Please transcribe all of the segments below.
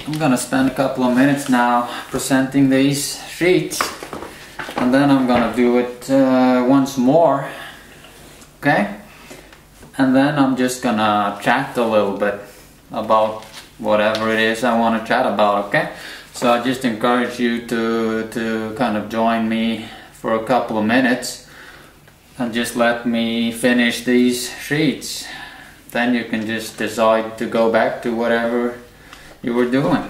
I'm gonna spend a couple of minutes now presenting these sheets, and then I'm gonna do it once more, okay? And then I'm just gonna chat a little bit about whatever it is I want to chat about, okay? So I just encourage you to kind of join me for a couple of minutes and just let me finish these sheets. Then you can just decide to go back to whatever you were doing.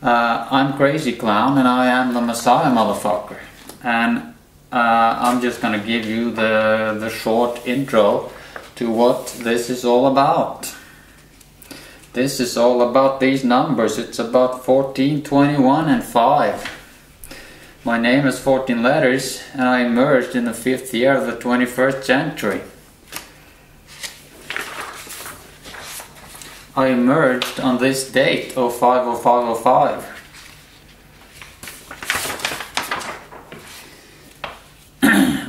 I'm Crazy Clown and I am the Messiah motherfucker. And I'm just gonna give you the short intro to what this is all about. This is all about these numbers. It's about 14, 21 and 5. My name is 14 letters and I emerged in the 5th year of the 21st century. I emerged on this date, 050505.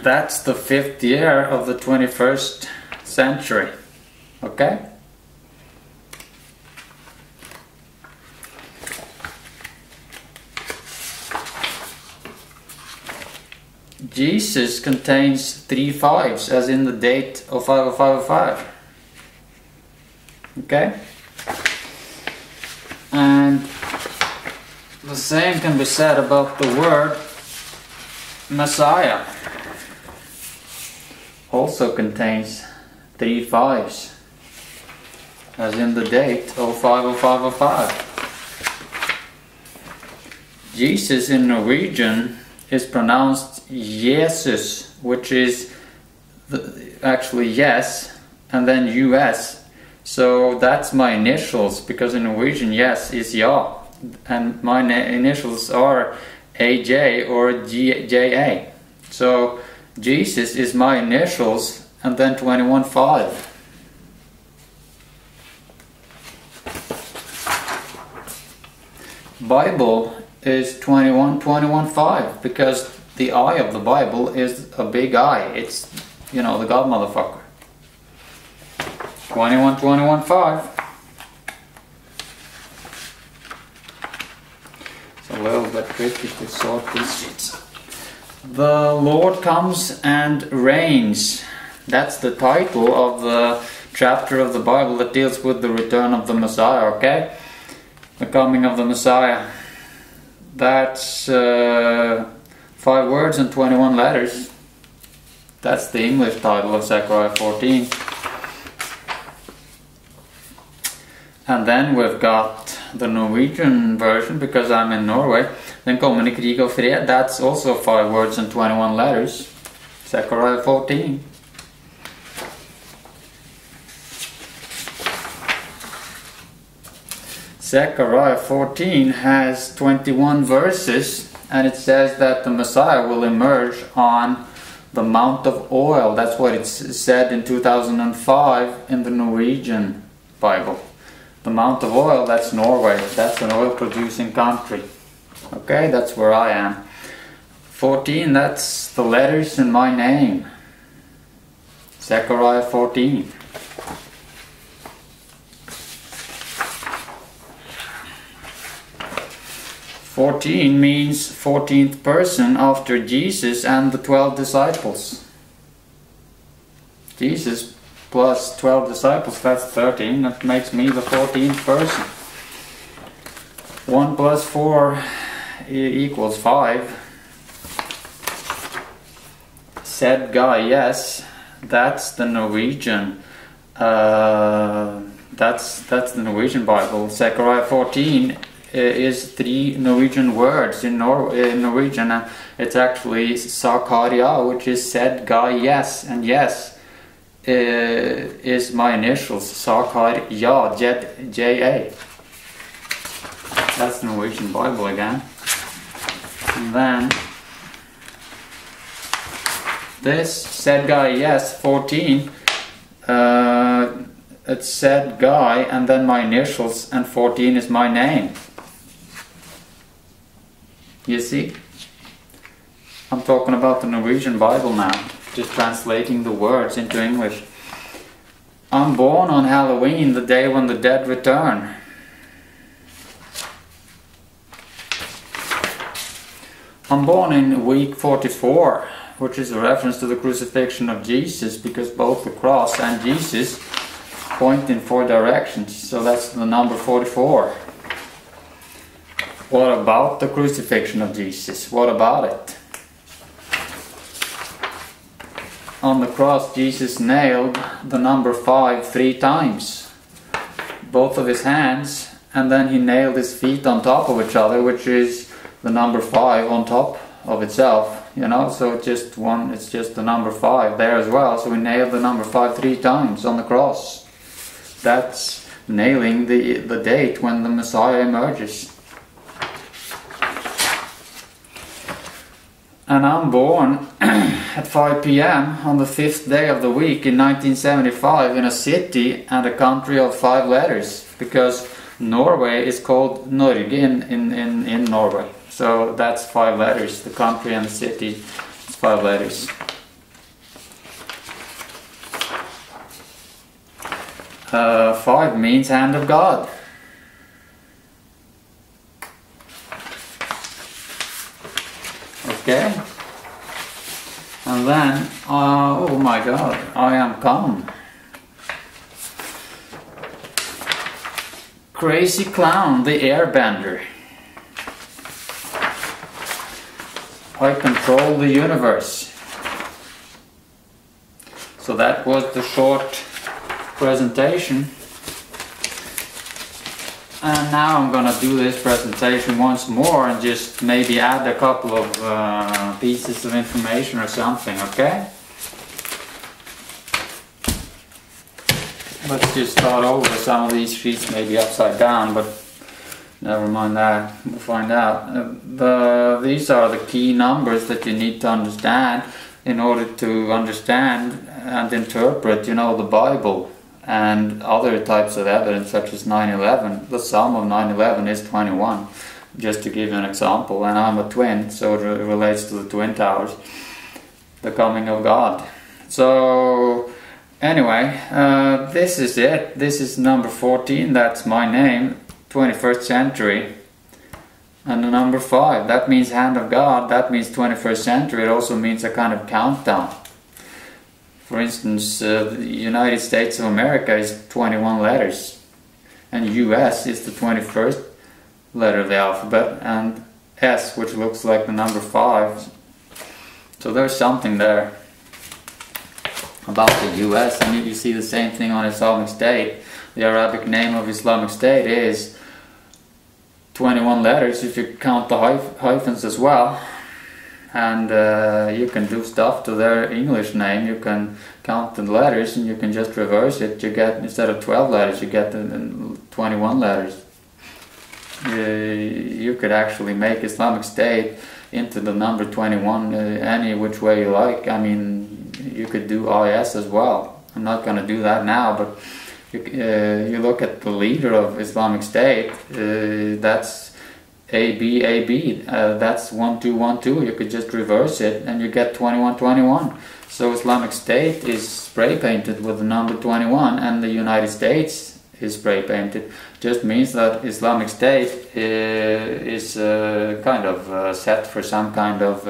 That's the 5th year of the 21st century. Okay? Jesus contains 3 5s, as in the date of 0505. Okay? And the same can be said about the word Messiah. Also contains 3 5s, as in the date 050505. Jesus in Norwegian is pronounced Jesus, which is actually yes, and then US. So that's my initials, because in Norwegian yes is ja, and my initials are AJ or JA. So Jesus is my initials, and then 21.5. Bible is 21.5 because the I of the Bible is a big I. It's, you know, the God motherfucker. 21.5. It's a little bit tricky to sort these sheets. The Lord comes and reigns. That's the title of the chapter of the Bible that deals with the return of the Messiah, okay? The coming of the Messiah. That's 5 words and 21 letters. That's the English title of Zechariah 14. And then we've got the Norwegian version, because I'm in Norway. Den kommende krig og fred, that's also 5 words and 21 letters. Zechariah 14. Zechariah 14 has 21 verses, and it says that the Messiah will emerge on the Mount of Oil. That's what it's said in 2005 in the Norwegian Bible. The Mount of Oil, that's Norway. That's an oil producing country. Okay, that's where I am. 14, that's the letters in my name. Zechariah 14. "14 means 14th person after Jesus and the 12 disciples. Jesus plus 12 disciples, that's 13. That makes me the 14th person. 1 plus 4 equals 5. Said guy, yes. That's the Norwegian. That's the Norwegian Bible. Zechariah 14 is 3 Norwegian words in Norwegian. It's actually Zakaria, which is said guy, yes, and yes is my initials, Zakaria, J-A. That's the Norwegian Bible again. And then this said guy, yes, 14. It said guy and then my initials, and 14 is my name. You see? I'm talking about the Norwegian Bible now, just translating the words into English. I'm born on Halloween, the day when the dead return. I'm born in week 44, which is a reference to the crucifixion of Jesus, because both the cross and Jesus point in 4 directions, so that's the number 44. What about the crucifixion of Jesus? What about it? On the cross, Jesus nailed the number 5 3 times, both of his hands, and then he nailed his feet on top of each other, which is the number 5 on top of itself, you know, so it's just the number 5 there as well. So he nailed the number 5 3 times on the cross. That's nailing the date when the Messiah emerges. And I'm born at 5 p.m. on the 5th day of the week in 1975 in a city and a country of 5 letters, because Norway is called Norge in Norway. So that's 5 letters. The country and the city is 5 letters. Five means hand of God. Okay. And then, oh my God, I am come. Crazy Clown, the Airbender. I control the universe. So that was the short presentation. And now I'm gonna do this presentation once more and just maybe add a couple of pieces of information or something, okay? Let's just start over. Some of these sheets may be upside down, but never mind that, we'll find out. These are the key numbers that you need to understand in order to understand and interpret, you know, the Bible and other types of evidence such as 9/11. The sum of 9/11 is 21, just to give you an example. And I'm a twin, so it relates to the Twin Towers, the coming of God. So anyway, this is it. This is number 14, that's my name, 21st century. And the number 5, that means hand of God, that means 21st century. It also means a kind of countdown. For instance, the United States of America is 21 letters, and US is the 21st letter of the alphabet, and S, which looks like the number 5. So there's something there about the US, and you see the same thing on Islamic State. The Arabic name of Islamic State is 21 letters if you count the hyphens as well. And you can do stuff to their English name. You can count the letters and you can just reverse it. You get, instead of 12 letters, you get 21 letters. You could actually make Islamic State into the number 21 any which way you like. I mean, you could do IS as well. I'm not going to do that now, but you look at the leader of Islamic State, that's AB, that's 1212. You could just reverse it and you get 2121. So Islamic State is spray painted with the number 21, and the United States is spray painted. Just means that Islamic State is kind of set for some kind of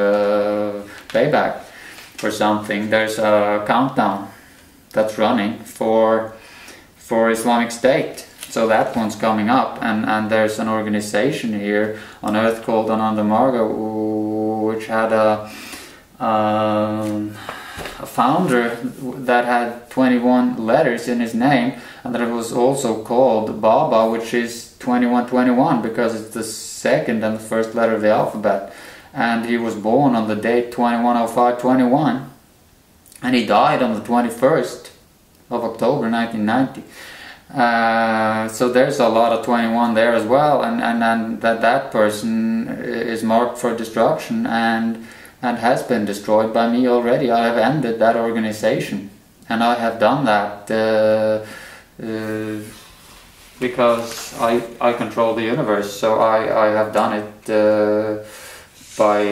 payback for something. There's a countdown that's running for Islamic State. So that one's coming up, and there's an organization here on Earth called Anandamarga, which had a founder that had 21 letters in his name, and that it was also called Baba, which is 2121 because it's the second and the first letter of the alphabet. And he was born on the date 210521, and he died on the 21st of October 1990. So there's a lot of 21 there as well, and that person is marked for destruction and has been destroyed by me already. I have ended that organization, and I have done that because I control the universe. So I have done it by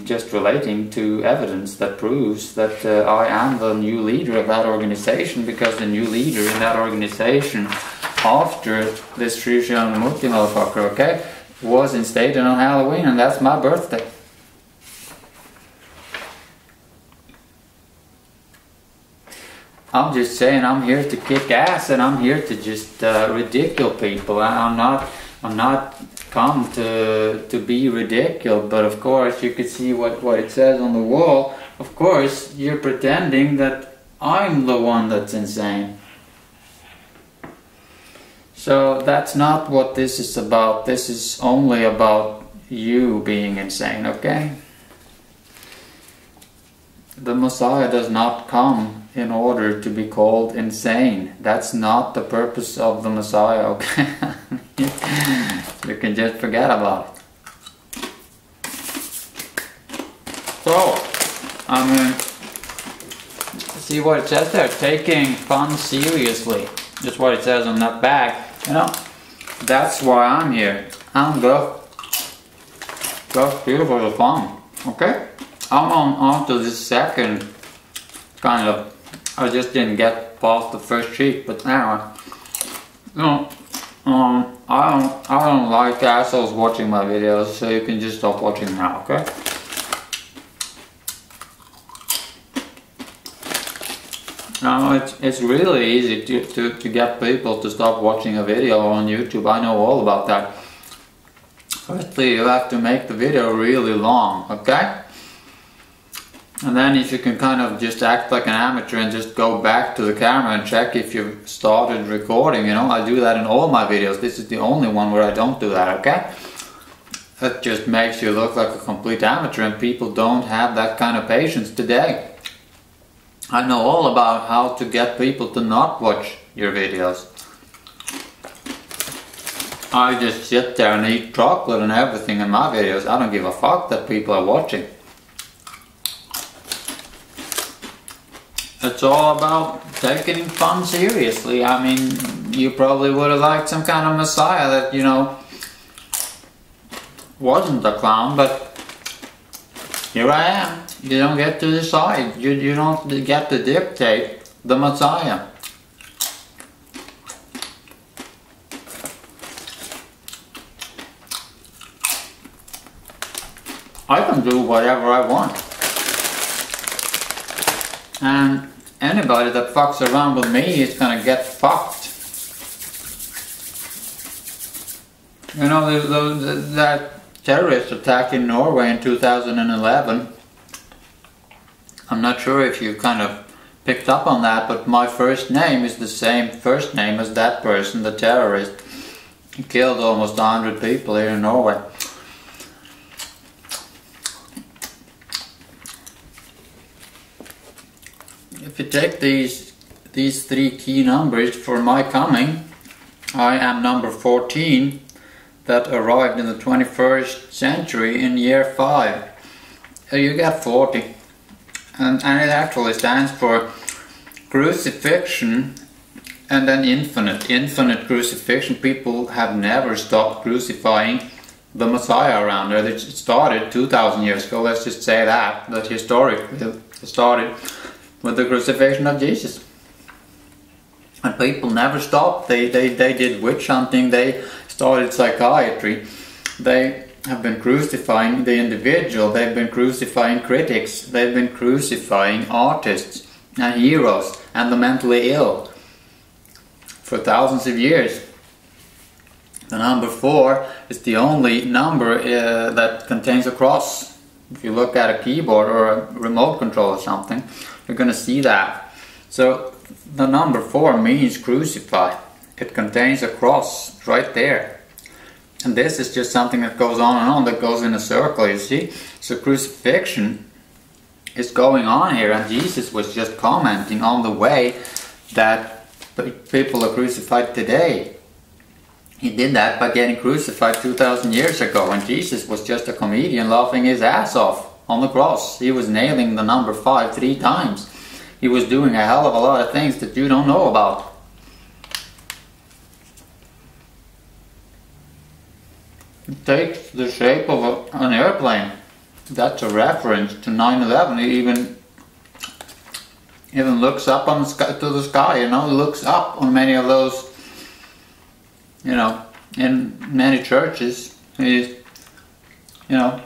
just relating to evidence that proves that I am the new leader of that organization, because the new leader in that organization after this Sri Srilamurti motherfucker, okay, was instated on Halloween, and that's my birthday. I'm just saying I'm here to kick ass, and I'm here to just ridicule people. I'm not come to be ridiculed, but of course you could see what it says on the wall. Of course you're pretending that I'm the one that's insane. So that's not what this is about. This is only about you being insane, okay? The Messiah does not come in order to be called insane. That's not the purpose of the Messiah, okay? You can just forget about it. So, I mean, see what it says there? Taking fun seriously. Just what it says on that bag. You know, that's why I'm here. I'm just here for the fun, okay? I'm on to this second kind of. I just didn't get past the first sheet, but anyway, you know, I don't like assholes watching my videos, so you can just stop watching now, okay? Now it's really easy to get people to stop watching a video on YouTube. I know all about that. Firstly, you have to make the video really long, okay? And then if you can kind of just act like an amateur and just go back to the camera and check if you've started recording, you know, I do that in all my videos. This is the only one where I don't do that, okay? That just makes you look like a complete amateur, and people don't have that kind of patience today. I know all about how to get people to not watch your videos. I just sit there and eat chocolate and everything in my videos. I don't give a fuck that people are watching. It's all about taking fun seriously. I mean, you probably would have liked some kind of Messiah that, you know, wasn't a clown, but here I am. You don't get to decide. You don't get to dictate the Messiah. I can do whatever I want. And anybody that fucks around with me is gonna get fucked. You know, that terrorist attack in Norway in 2011, I'm not sure if you kind of picked up on that, but my first name is the same first name as that person, the terrorist. He killed almost 100 people here in Norway. If you take these three key numbers for my coming, I am number 14 that arrived in the 21st century in year 5. You get 40. And it actually stands for crucifixion and then infinite crucifixion. People have never stopped crucifying the Messiah around there. It started 2,000 years ago, let's just say that historically it started with the crucifixion of Jesus. And people never stopped. They did witch hunting, they started psychiatry, they have been crucifying the individual, they've been crucifying critics, they've been crucifying artists and heroes and the mentally ill for thousands of years. The number 4 is the only number that contains a cross. If you look at a keyboard or a remote control or something, you're going to see that. So the number 4 means crucify. It contains a cross right there. And this is just something that goes on and on, that goes in a circle, you see. So crucifixion is going on here, and Jesus was just commenting on the way that people are crucified today. He did that by getting crucified 2,000 years ago, and Jesus was just a comedian laughing his ass off on the cross. He was nailing the number 5 3 times. He was doing a hell of a lot of things that you don't know about. It takes the shape of an airplane. That's a reference to 9/11. He even looks up on the sky, to the sky, you know, looks up on many of those, you know, in many churches. He's, you know,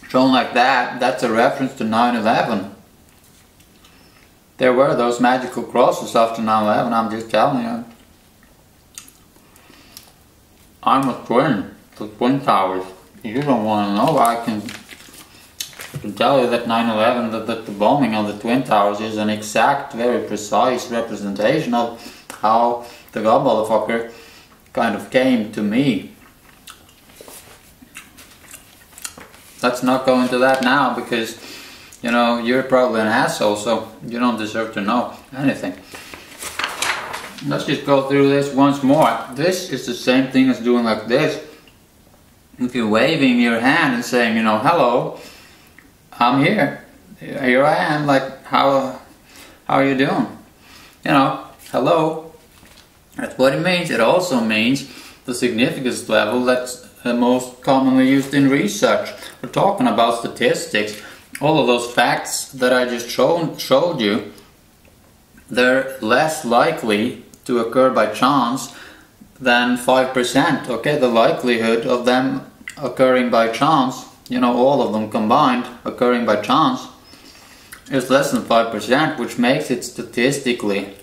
shown like that. That's a reference to 9/11. there were those magical crosses after 9/11. I'm just telling you. I'm a twin. The Twin Towers. You don't want to know. I can tell you that 9/11, that the bombing of the Twin Towers is an exact, very precise representation of how the God motherfucker kind of came to me. Let's not go into that now, because you know, you're probably an asshole, so you don't deserve to know anything. Let's just go through this once more. This is the same thing as doing like this. If you're waving your hand and saying, you know, hello, I'm here. Here I am, like, how are you doing? You know, hello. That's what it means. It also means the significance level that's most commonly used in research. We're talking about statistics. All of those facts that I just showed you, they're less likely to occur by chance than 5%. Okay, the likelihood of them occurring by chance, you know, all of them combined occurring by chance, is less than 5%, which makes it statistically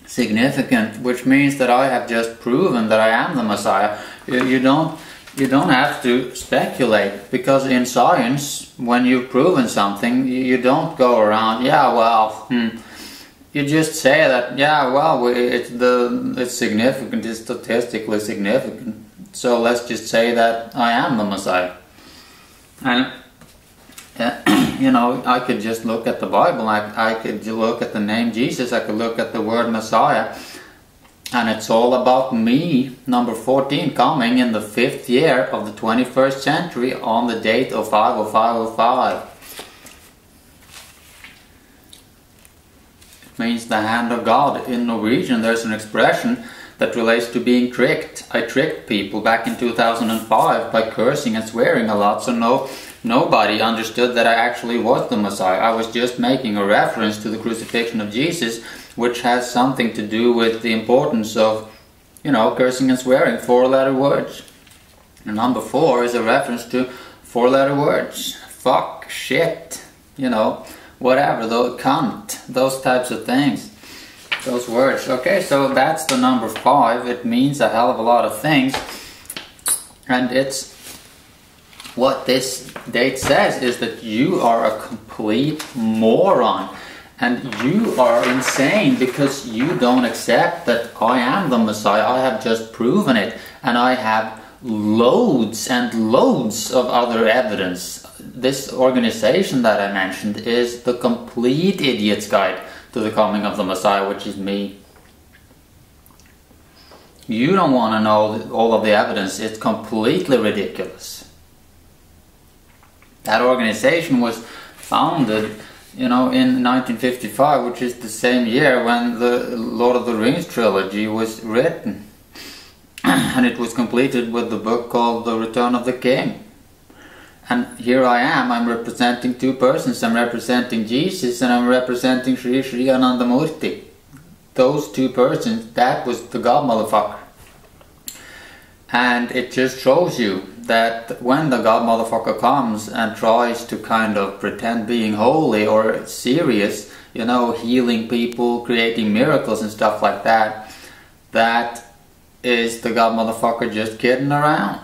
significant, which means that I have just proven that I am the Messiah. You don't have to speculate, because in science, when you've proven something, you don't go around, yeah, well, you just say that, yeah, well, it's significant, it's statistically significant, so let's just say that I am the Messiah. And you know, I could just look at the Bible, I could look at the name Jesus, I could look at the word Messiah, and it's all about me, number 14, coming in the 5th year of the 21st century on the date of 50505. It means the hand of God. In Norwegian there's an expression that relates to being tricked. I tricked people back in 2005 by cursing and swearing a lot, so nobody understood that I actually was the Messiah. I was just making a reference to the crucifixion of Jesus, which has something to do with the importance of, you know, cursing and swearing, 4-letter words. And number 4 is a reference to 4-letter words. Fuck, shit, you know, whatever, those cunt, those types of things, those words. Okay, so that's the number 5. It means a hell of a lot of things, and it's what this date says is that you are a complete moron. And you are insane because you don't accept that I am the Messiah. I have just proven it. And I have loads and loads of other evidence. This organization that I mentioned is the complete idiot's guide to the coming of the Messiah, which is me. You don't want to know all of the evidence. It's completely ridiculous. That organization was founded, you know, in 1955, which is the same year when the Lord of the Rings trilogy was written. And it was completed with the book called The Return of the King. And here I am, I'm representing two persons. I'm representing Jesus and I'm representing Sri Anandamurti. Those two persons, that was the God motherfucker. And it just shows you that when the God motherfucker comes and tries to kind of pretend being holy or serious, you know, healing people, creating miracles and stuff like that, that is the God motherfucker just kidding around.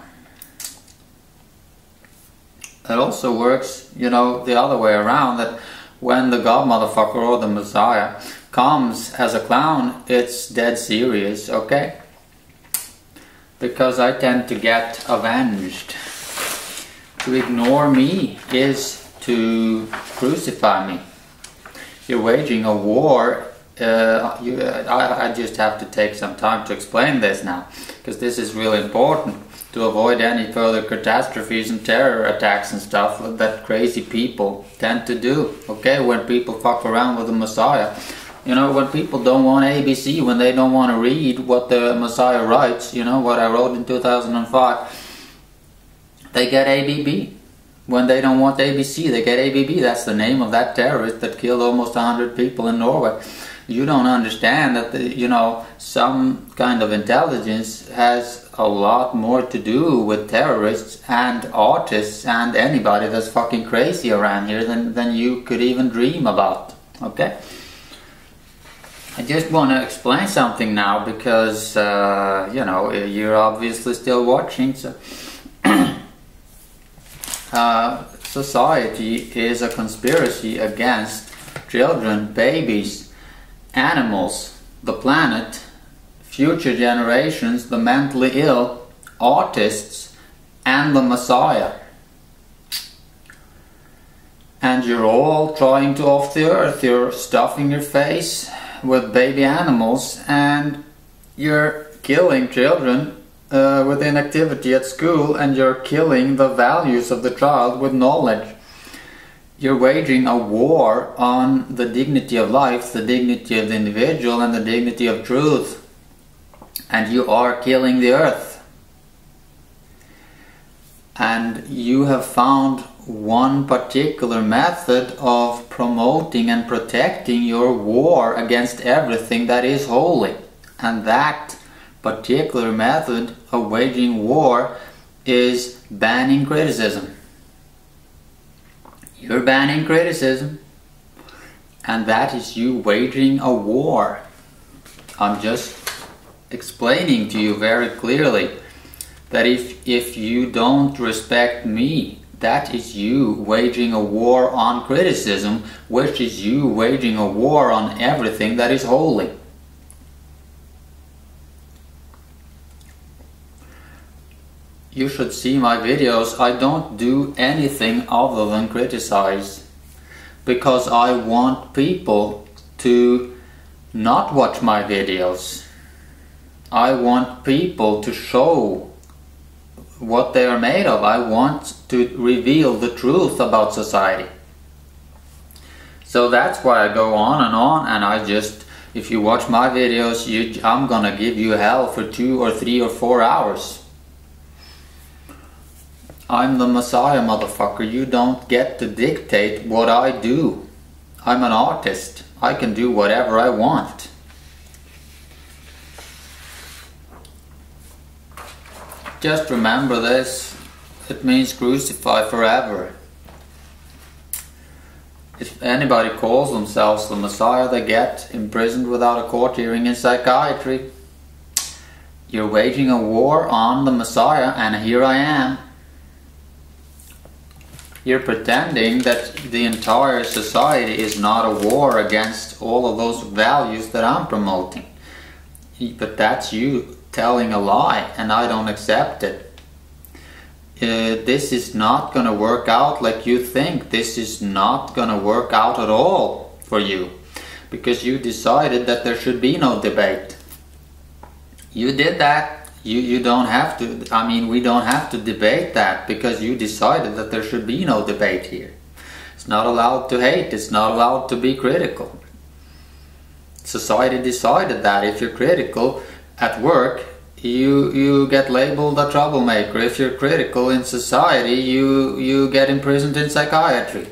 It also works, you know, the other way around, that when the God motherfucker or the Messiah comes as a clown, it's dead serious, okay? Because I tend to get avenged. To ignore me is to crucify me. You're waging a war. I just have to take some time to explain this now, because this is really important to avoid any further catastrophes and terror attacks and stuff that crazy people tend to do. Okay, when people fuck around with the Messiah. You know, when people don't want ABC, when they don't want to read what the Messiah writes, you know, what I wrote in 2005, they get ABB. When they don't want ABC, they get ABB. That's the name of that terrorist that killed almost 100 people in Norway. You don't understand that, you know, some kind of intelligence has a lot more to do with terrorists and artists and anybody that's fucking crazy around here than you could even dream about, okay? I just want to explain something now because, you know, you're obviously still watching. So society is a conspiracy against children, babies, animals, the planet, future generations, the mentally ill, autists, and the Messiah. And you're all trying to off the earth. You're stuffing your face with baby animals and you're killing children with inactivity at school, and you're killing the values of the child with knowledge. You're waging a war on the dignity of life, the dignity of the individual, and the dignity of truth. And you are killing the earth. And you have found one particular method of promoting and protecting your war against everything that is holy. And that particular method of waging war is banning criticism. You're banning criticism, and that is you waging a war. I'm just explaining to you very clearly that if you don't respect me, that is you waging a war on criticism, which is you waging a war on everything that is holy. You should see my videos. I don't do anything other than criticize, because I want people to not watch my videos. I want people to show what they are made of. I want to reveal the truth about society. So that's why I go on, and I just, if you watch my videos, I'm gonna give you hell for 2 or 3 or 4 hours. I'm the Messiah, motherfucker. You don't get to dictate what I do. I'm an artist. I can do whatever I want. Just remember this. It means crucify forever. If anybody calls themselves the Messiah, they get imprisoned without a court hearing in psychiatry. You're waging a war on the Messiah, and here I am. You're pretending that the entire society is not a war against all of those values that I'm promoting. But that's you telling a lie, and I don't accept it. This is not going to work out like you think. This is not going to work out at all for you, because you decided that there should be no debate. You did that. You don't have to, I mean, we don't have to debate that, because you decided that there should be no debate here. It's not allowed to hate, it's not allowed to be critical. Society decided that if you're critical at work, you get labeled a troublemaker. If you're critical in society, you get imprisoned in psychiatry.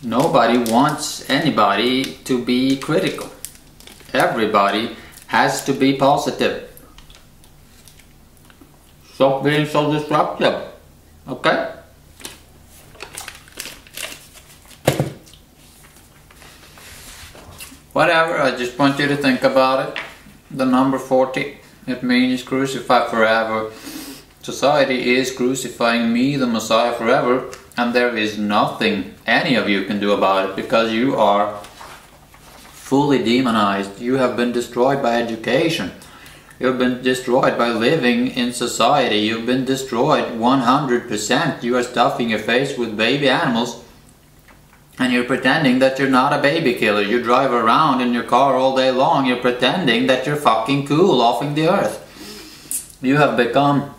Nobody wants anybody to be critical. Everybody has to be positive. Stop being so destructive, okay? Whatever, I just want you to think about it. The number 40, it means crucify forever. Society is crucifying me, the Messiah, forever, and there is nothing any of you can do about it, because you are fully demonized. You have been destroyed by education. You've been destroyed by living in society. You've been destroyed 100%. You are stuffing your face with baby animals, and you're pretending that you're not a baby killer. You drive around in your car all day long. You're pretending that you're fucking cool, offing the earth. You have become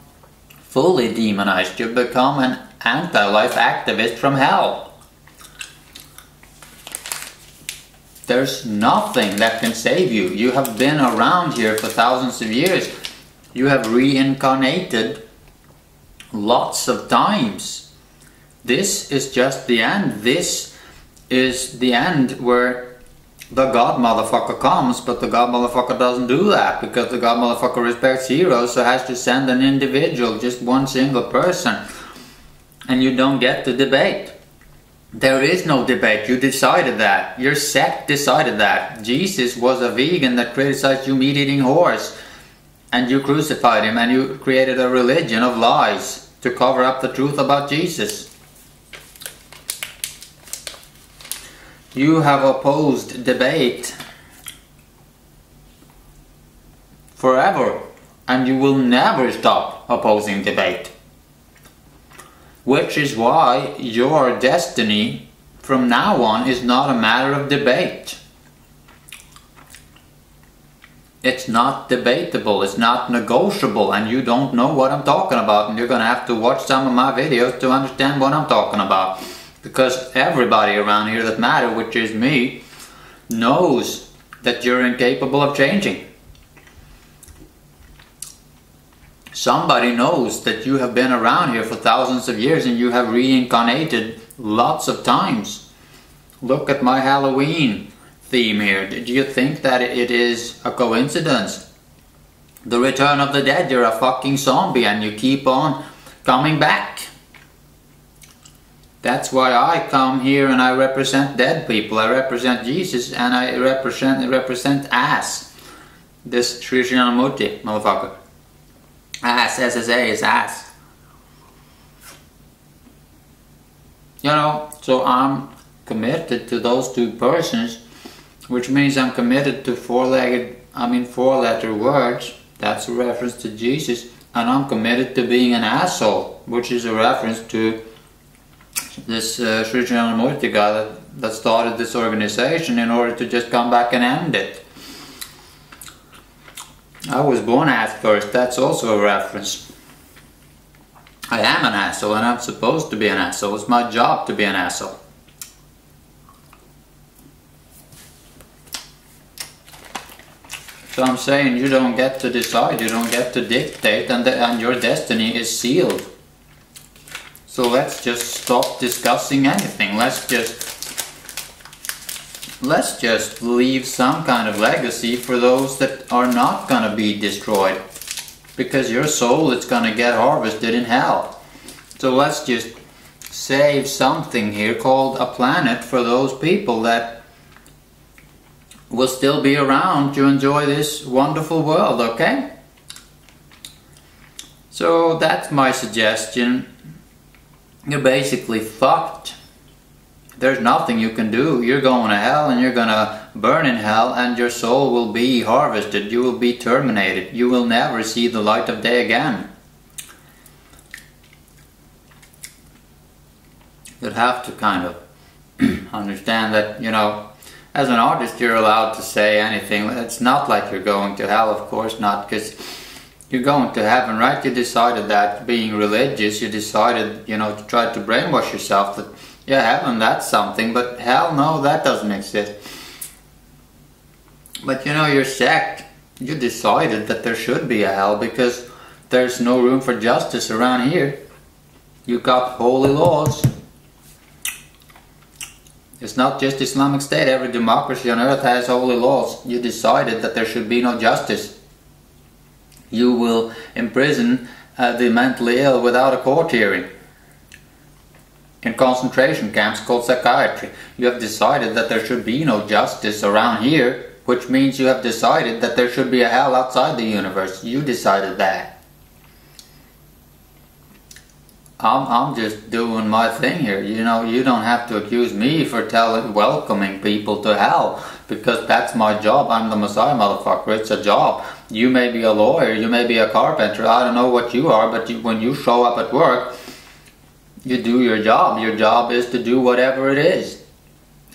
fully demonized. You've become an anti-life activist from hell. There's nothing that can save you. You have been around here for thousands of years. You have reincarnated lots of times. This is just the end. This is the end where the God motherfucker comes, but the God motherfucker doesn't do that, because the God motherfucker respects heroes, so has to send an individual, just one single person, and you don't get to debate. There is no debate. You decided that. Your sect decided that. Jesus was a vegan that criticized you meat-eating whores. And you crucified him and you created a religion of lies to cover up the truth about Jesus. You have opposed debate forever, and you will never stop opposing debate. Which is why your destiny from now on is not a matter of debate. It's not debatable, it's not negotiable, and you don't know what I'm talking about, and you're gonna have to watch some of my videos to understand what I'm talking about. Because everybody around here that matters, which is me, knows that you're incapable of changing. Somebody knows that you have been around here for thousands of years and you have reincarnated lots of times. Look at my Halloween theme here. Do you think that it is a coincidence? The return of the dead, you're a fucking zombie and you keep on coming back. That's why I come here and I represent dead people. I represent Jesus and I represent ass. This Sri Srinamurti motherfucker. Ass, SSA is ass. You know, so I'm committed to those two persons, which means I'm committed to four-letter words. That's a reference to Jesus. And I'm committed to being an asshole, which is a reference to this Sri Srinamurti guy that started this organization in order to just come back and end it. I was born ass first, that's also a reference. I am an asshole and I'm supposed to be an asshole. It's my job to be an asshole. So I'm saying you don't get to decide, you don't get to dictate, and your destiny is sealed. So let's just stop discussing anything. Let's just leave some kind of legacy for those that are not gonna be destroyed. Because your soul is gonna get harvested in hell. So let's just save something here called a planet for those people that will still be around to enjoy this wonderful world, okay? So that's my suggestion. You're basically fucked. There's nothing you can do. You're going to hell and you're gonna burn in hell and your soul will be harvested. You will be terminated. You will never see the light of day again. You'd have to kind of understand that, you know, as an artist you're allowed to say anything. It's not like you're going to hell, of course not, because you're going to heaven, right? You decided that being religious, you decided, you know, to try to brainwash yourself that, yeah, heaven, that's something, but hell, no, that doesn't exist. But you know, your sect, you decided that there should be a hell because there's no room for justice around here. You got holy laws. It's not just Islamic State, every democracy on earth has holy laws. You decided that there should be no justice. You will imprison the mentally ill without a court hearing. In concentration camps called psychiatry. You have decided that there should be no justice around here, which means you have decided that there should be a hell outside the universe. You decided that. I'm just doing my thing here. You know, you don't have to accuse me for welcoming people to hell, because that's my job. I'm the Messiah, motherfucker. It's a job. You may be a lawyer, you may be a carpenter, I don't know what you are, but when you show up at work, you do your job. Your job is to do whatever it is.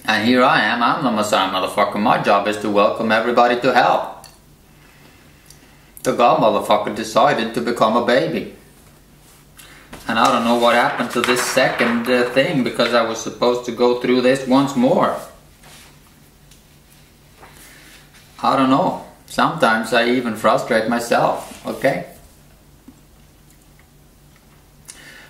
And here I am, I'm the Messiah, motherfucker. My job is to welcome everybody to hell. The God motherfucker decided to become a baby. And I don't know what happened to this second thing, because I was supposed to go through this once more. I don't know. Sometimes I even frustrate myself, okay?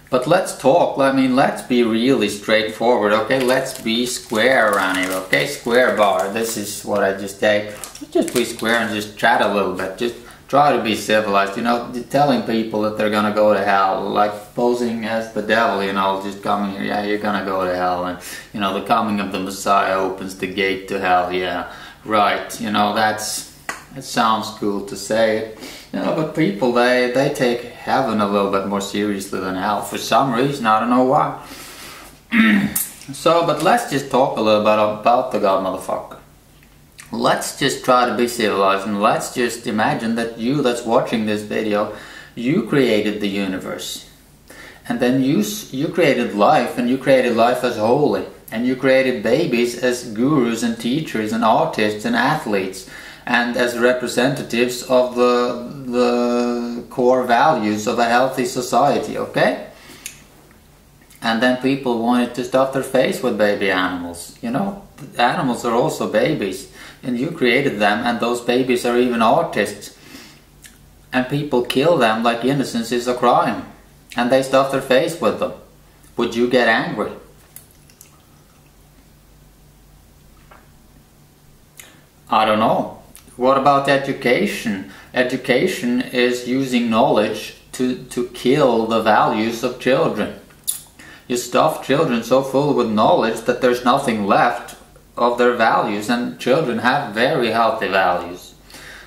But let's talk, I mean, let's be really straightforward, okay? Let's be square around here, okay? Square bar, this is what I just take. Let's just be square and just chat a little bit. Just try to be civilized, you know, telling people that they're gonna go to hell, like posing as the devil, you know, just coming here, yeah, you're gonna go to hell, and, you know, the coming of the Messiah opens the gate to hell, yeah, right, you know, it sounds cool to say it, you know, but people, they take heaven a little bit more seriously than hell, for some reason, I don't know why. So, but let's just talk a little bit about the God motherfucker. Let's just try to be civilized, and let's just imagine that you that's watching this video, you created the universe. And then you created life, and you created life as holy. And you created babies as gurus and teachers and artists and athletes, and as representatives of the core values of a healthy society, okay? And then people wanted to stuff their face with baby animals. You know, animals are also babies. And you created them, and those babies are even artists. And people kill them like innocence is a crime. And they stuff their face with them. Would you get angry? I don't know. What about education? Education is using knowledge to kill the values of children. You stuff children so full with knowledge that there's nothing left of their values, and children have very healthy values.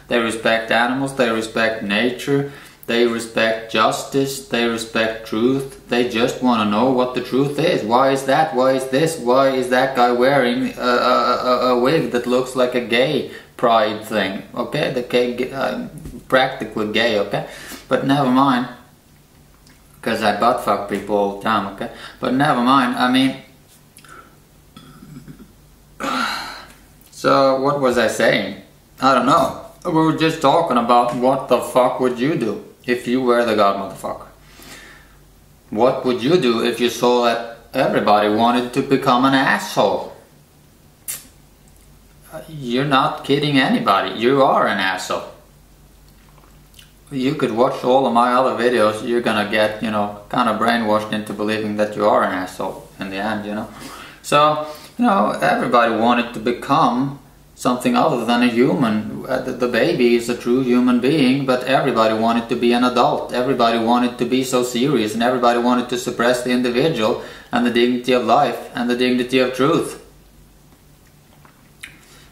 They respect animals, they respect nature, they respect justice, they respect truth. They just want to know what the truth is. Why is that? Why is this? Why is that guy wearing a wig that looks like a gay pride thing? Okay, practically gay, okay? But never mind, because I butt fuck people all the time, okay? But never mind, I mean, so what was I saying? I don't know. We were just talking about what the fuck would you do if you were the God motherfucker. What would you do if you saw that everybody wanted to become an asshole? You're not kidding anybody. You are an asshole. You could watch all of my other videos. You're gonna get, you know, kind of brainwashed into believing that you are an asshole in the end, you know. So, you know, everybody wanted to become something other than a human. The baby is a true human being, but everybody wanted to be an adult. Everybody wanted to be so serious, and everybody wanted to suppress the individual and the dignity of life and the dignity of truth.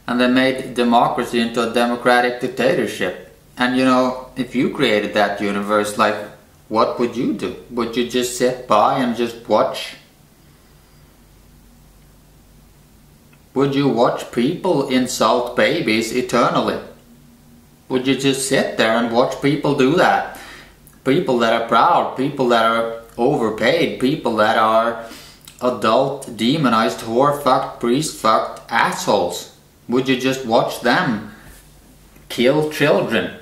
And they made democracy into a democratic dictatorship. And you know, if you created that universe, like, what would you do? Would you just sit by and just watch? Would you watch people insult babies eternally? Would you just sit there and watch people do that? People that are proud, people that are overpaid, people that are adult, demonized, whore-fucked, priest-fucked assholes. Would you just watch them kill children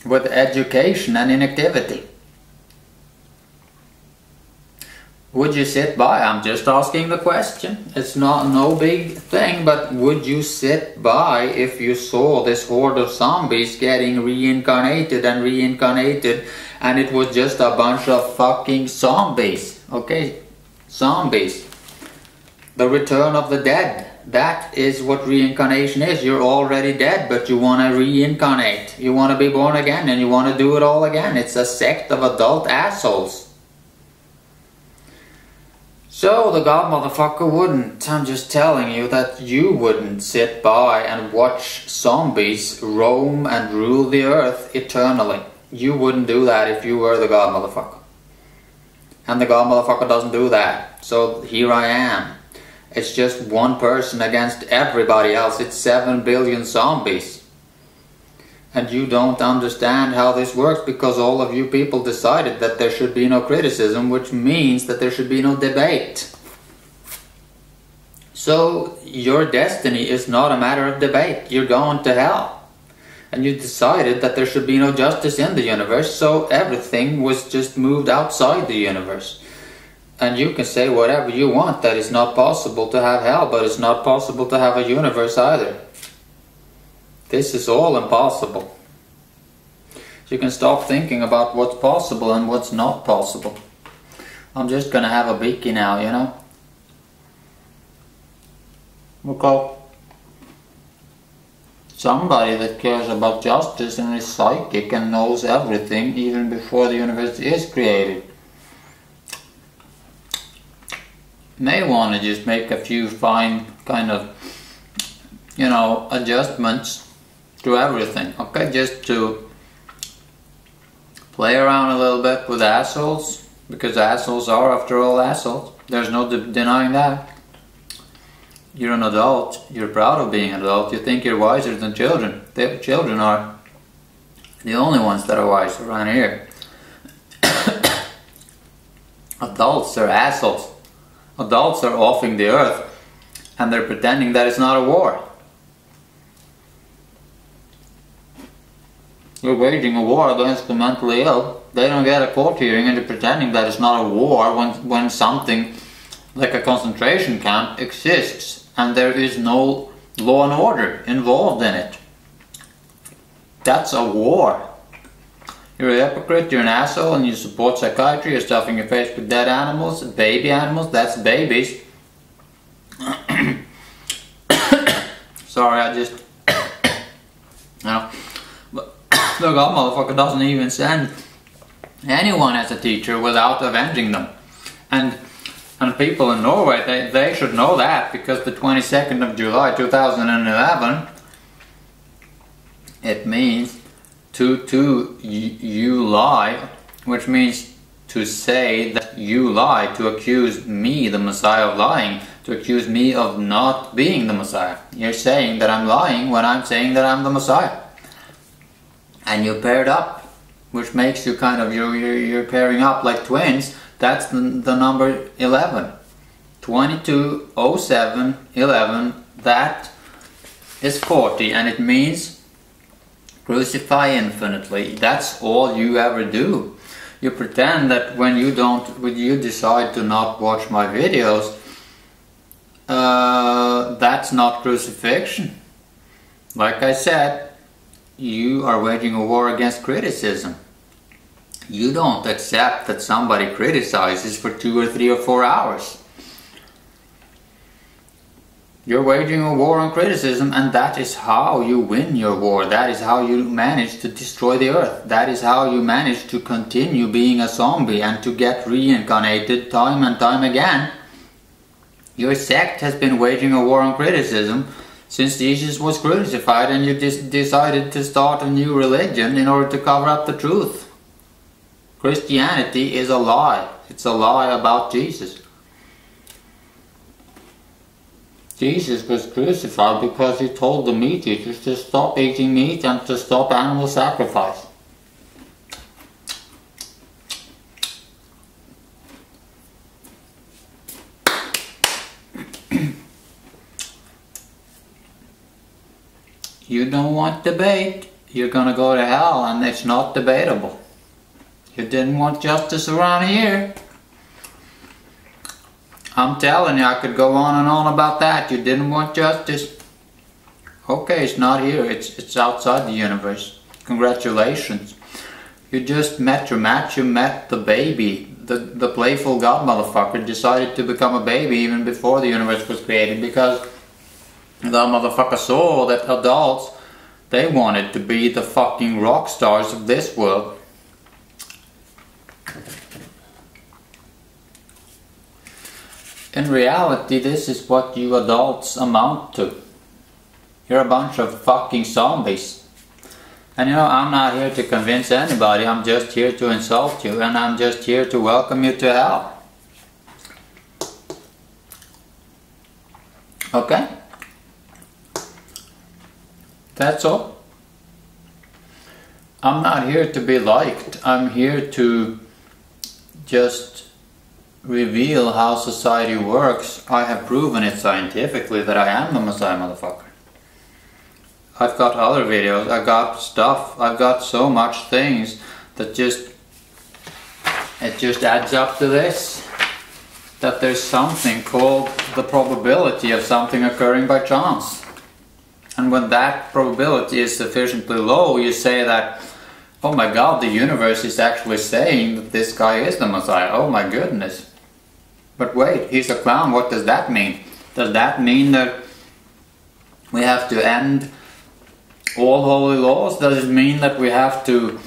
with education and inactivity? Would you sit by? I'm just asking the question. It's no big thing, but would you sit by if you saw this horde of zombies getting reincarnated and reincarnated, and it was just a bunch of fucking zombies, okay? Zombies. The return of the dead. That is what reincarnation is. You're already dead, but you want to reincarnate. You want to be born again, and you want to do it all again. It's a sect of adult assholes. So the God motherfucker wouldn't. I'm just telling you that you wouldn't sit by and watch zombies roam and rule the earth eternally. You wouldn't do that if you were the God motherfucker. And the God motherfucker doesn't do that. So here I am. It's just one person against everybody else. It's 7 billion zombies. And you don't understand how this works because all of you people decided that there should be no criticism, which means that there should be no debate. So your destiny is not a matter of debate. You're going to hell. And you decided that there should be no justice in the universe, so everything was just moved outside the universe. And you can say whatever you want, that it's not possible to have hell, but it's not possible to have a universe either. This is all impossible. So you can stop thinking about what's possible and what's not possible. I'm just gonna have a beaky now, you know? Okay. somebody that cares about justice and is psychic and knows everything even before the universe is created. May want to just make a few fine kind of, you know, adjustments to everything, okay? Just to play around a little bit with assholes, because assholes are, after all, assholes. There's no denying that. You're an adult, you're proud of being an adult, you think you're wiser than children. The children are the only ones that are wise around here. Adults are assholes. Adults are offing the earth and they're pretending that it's not a war. You're waging a war against the mentally ill. They don't get a court hearing and they're pretending that it's not a war when something like a concentration camp exists and there is no law and order involved in it. That's a war. You're a hypocrite, you're an asshole, and you support psychiatry, you're stuffing your face with dead animals, baby animals, that's babies. Sorry, I just, you know, but the God motherfucker doesn't even send anyone as a teacher without avenging them. And people in Norway, they should know that, because the 22nd of July 2011, it means you lie, which means to say that you lie, to accuse me, the Messiah, of lying, to accuse me of not being the Messiah. You're saying that I'm lying when I'm saying that I'm the Messiah. And you paired up, which makes you kind of, you're pairing up like twins. That's the number 11. 22, 07, 11, that is 40, and it means crucify infinitely. That's all you ever do. You pretend that when you decide to not watch my videos, that's not crucifixion. Like I said, you are waging a war against criticism. You don't accept that somebody criticizes for 2 or 3 or 4 hours. You're waging a war on criticism, and that is how you win your war. That is how you manage to destroy the earth. That is how you manage to continue being a zombie and to get reincarnated time and time again. Your sect has been waging a war on criticism since Jesus was crucified, and you decided to start a new religion in order to cover up the truth. Christianity is a lie. It's a lie about Jesus. Jesus was crucified because he told the meat eaters to stop eating meat and to stop animal sacrifice. You don't want debate, you're gonna go to hell, and it's not debatable. You didn't want justice around here. I'm telling you, I could go on and on about that. You didn't want justice. Okay, it's not here, it's outside the universe. Congratulations. You just met your match, you met the baby. The playful God motherfucker decided to become a baby even before the universe was created, because the motherfucker saw that adults, they wanted to be the fucking rock stars of this world. In reality, this is what you adults amount to. You're a bunch of fucking zombies. And you know, I'm not here to convince anybody, I'm just here to insult you, and I'm just here to welcome you to hell. Okay? That's all. I'm not here to be liked, I'm here to just reveal how society works. I have proven it scientifically that I am the Messiah, motherfucker. I've got other videos, I got stuff, I've got so much things that it just adds up to this. That there's something called the probability of something occurring by chance. And when that probability is sufficiently low, you say that, oh my god, the universe is actually saying that this guy is the Messiah. Oh my goodness. But wait, he's a clown, what does that mean? Does that mean that we have to end all holy laws? Does it mean that we have to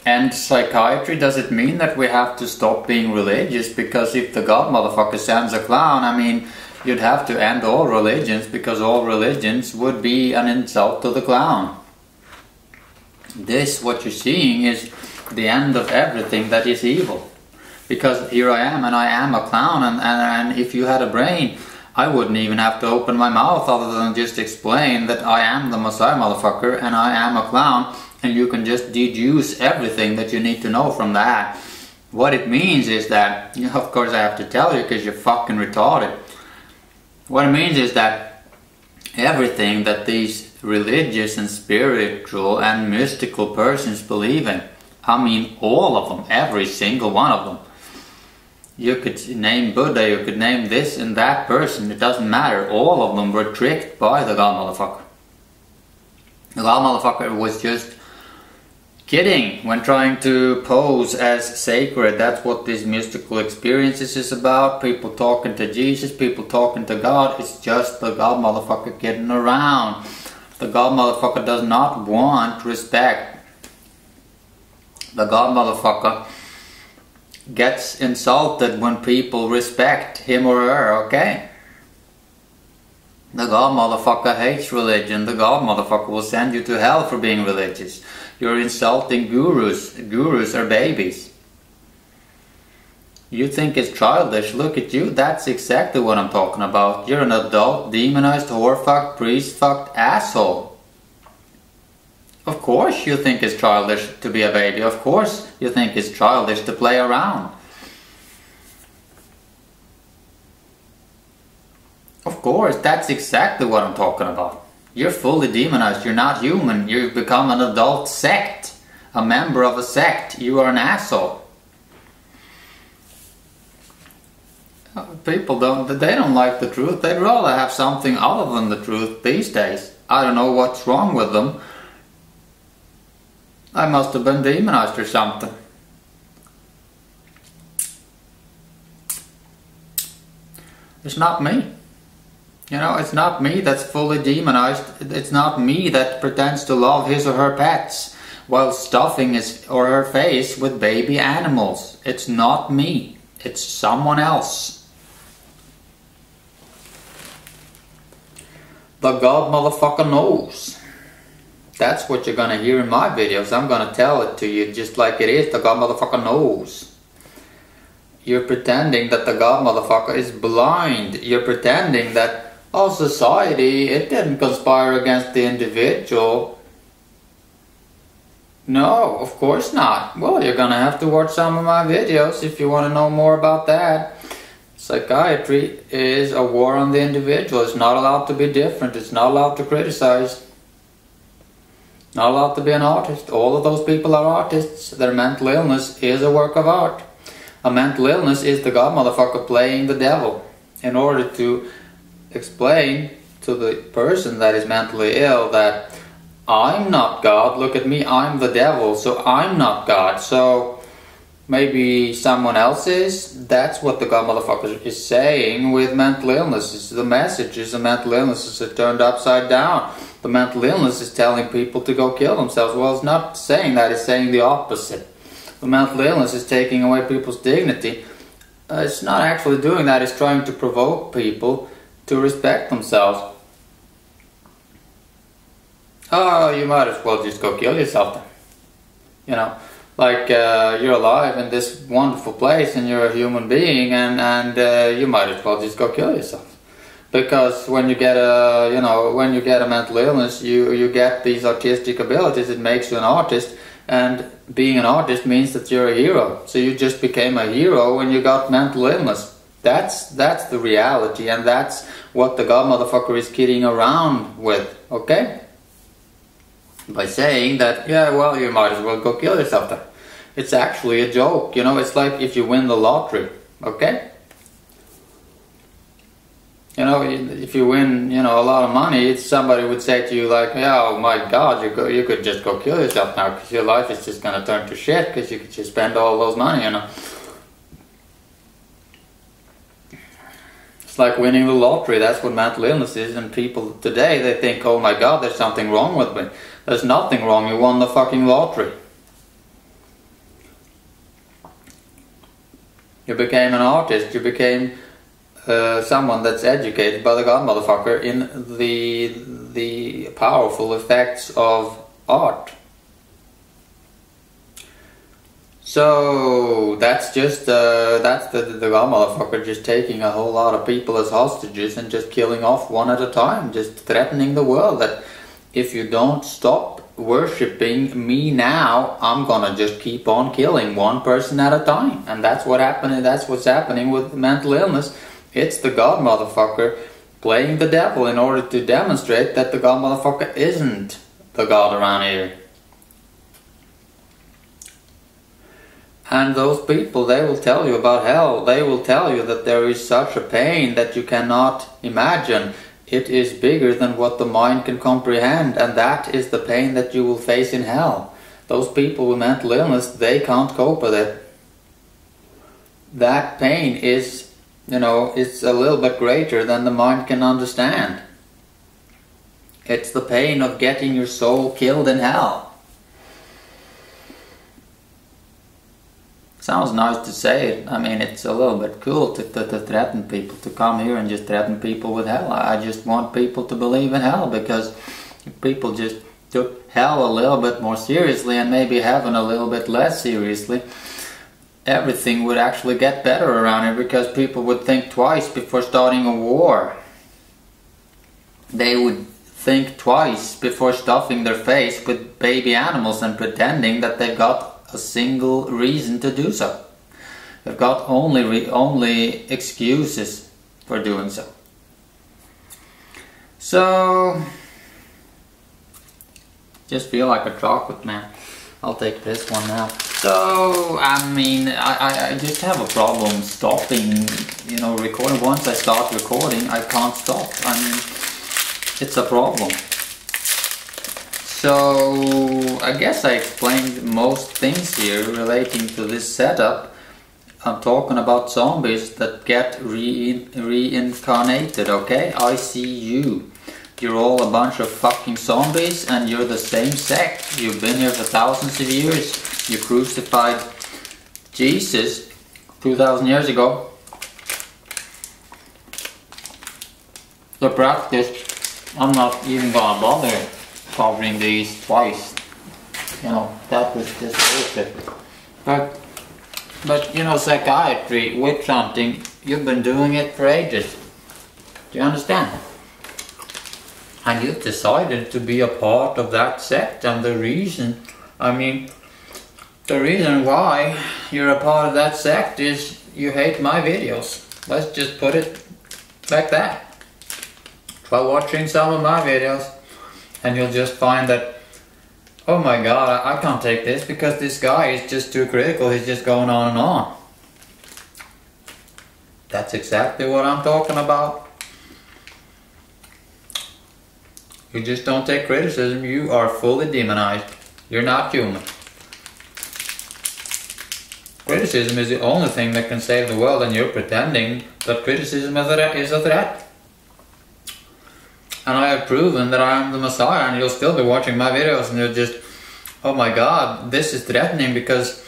end psychiatry? Does it mean that we have to stop being religious? Because if the God motherfucker sends a clown, I mean, you'd have to end all religions, because all religions would be an insult to the clown. This, what you're seeing, is the end of everything that is evil. Because here I am, and I am a clown, and if you had a brain, I wouldn't even have to open my mouth other than just explain that I am the Messiah motherfucker and I am a clown, and you can just deduce everything that you need to know from that. What it means is that, you know, of course I have to tell you because you're fucking retarded. What it means is that everything that these religious and spiritual and mystical persons believe in, I mean all of them, every single one of them. You could name Buddha, you could name this and that person, it doesn't matter. All of them were tricked by the God motherfucker. The God motherfucker was just kidding when trying to pose as sacred. That's what these mystical experiences is about. People talking to Jesus, people talking to God. It's just the God motherfucker kidding around. The God motherfucker does not want respect. The God motherfucker gets insulted when people respect him or her, okay? The God motherfucker hates religion. The God motherfucker will send you to hell for being religious. You're insulting gurus. Gurus are babies. You think it's childish? Look at you. That's exactly what I'm talking about. You're an adult, demonized, whore-fucked, priest-fucked asshole. Of course you think it's childish to be a baby. Of course you think it's childish to play around. Of course, that's exactly what I'm talking about. You're fully demonized. You're not human. You've become an adult sect. A member of a sect. You are an asshole. People they don't like the truth. They'd rather have something other than the truth these days. I don't know what's wrong with them. I must have been demonized or something. It's not me. You know, it's not me that's fully demonized. It's not me that pretends to love his or her pets while stuffing his or her face with baby animals. It's not me. It's someone else. The God motherfucker knows. That's what you're gonna hear in my videos. I'm gonna tell it to you just like it is. The God motherfucker knows. You're pretending that the God motherfucker is blind. You're pretending that, oh, society, it didn't conspire against the individual. No, of course not. Well, you're gonna have to watch some of my videos if you want to know more about that. Psychiatry is a war on the individual. It's not allowed to be different. It's not allowed to criticize. Not allowed to be an artist. All of those people are artists. Their mental illness is a work of art. A mental illness is the God motherfucker playing the devil in order to explain to the person that is mentally ill that I'm not God, look at me, I'm the devil, so I'm not God, so maybe someone else is. That's what the God motherfucker is saying with mental illnesses. The message is the mental illnesses are turned upside down. The mental illness is telling people to go kill themselves. Well, it's not saying that, it's saying the opposite. The mental illness is taking away people's dignity. It's not actually doing that, it's trying to provoke people to respect themselves. Oh, you might as well just go kill yourself then. You know, like you're alive in this wonderful place and you're a human being, and you might as well just go kill yourself. Because when you get a, when you get a mental illness, you get these artistic abilities. It makes you an artist, and being an artist means that you're a hero. So you just became a hero when you got mental illness. That's the reality, and that's what the God motherfucker is kidding around with, okay? By saying that, yeah, well, you might as well go kill yourself then. It's actually a joke, it's like if you win the lottery, okay? If you win, a lot of money, somebody would say to you like, yeah, oh my God, you could just go kill yourself now because your life is just going to turn to shit because you could just spend all those money, It's like winning the lottery. That's what mental illness is. And people today, they think, oh my God, there's something wrong with me. There's nothing wrong. You won the fucking lottery. You became an artist. You became someone that's educated by the God motherfucker in the powerful effects of art. So that's just that's the God motherfucker just taking a whole lot of people as hostages and just killing off one at a time, just threatening the world that if you don't stop worshipping me now, I'm gonna just keep on killing one person at a time. And that's what's happening with mental illness. It's the God motherfucker playing the devil in order to demonstrate that the God motherfucker isn't the God around here. And those people, they will tell you about hell. They will tell you that there is such a pain that you cannot imagine. It is bigger than what the mind can comprehend, and that is the pain that you will face in hell. Those people with mental illness, they can't cope with it. That pain is, it's a little bit greater than the mind can understand. It's the pain of getting your soul killed in hell. Sounds nice to say it. I mean, it's a little bit cool to threaten people, to come here and just threaten people with hell. I just want people to believe in hell, because if people just took hell a little bit more seriously and maybe heaven a little bit less seriously, everything would actually get better around here, because people would think twice before starting a war. They would think twice before stuffing their face with baby animals and pretending that they've got a single reason to do so. They've got only excuses for doing so. So, just feel like a chocolate man. I'll take this one now. So, I mean, I just have a problem stopping, recording. Once I start recording, I can't stop. I mean, it's a problem. So, I guess I explained most things here relating to this setup. I'm talking about zombies that get reincarnated, okay? I see you. You're all a bunch of fucking zombies, and you're the same sect. You've been here for thousands of years. You crucified Jesus 2,000 years ago. The practice, I'm not even gonna bother covering these twice. That was just bullshit. But psychiatry, witch hunting, you've been doing it for ages. Do you understand? And you've decided to be a part of that sect, and the reason why you're a part of that sect is you hate my videos. Let's just put it like that. Try watching some of my videos, and you'll just find that, oh my God, I can't take this because this guy is just too critical. He's just going on and on. That's exactly what I'm talking about. You just don't take criticism. You are fully demonized. You're not human. Criticism is the only thing that can save the world, and you're pretending that criticism is a threat. And I have proven that I am the Messiah, and you'll still be watching my videos and you'll just, oh my God, this is threatening because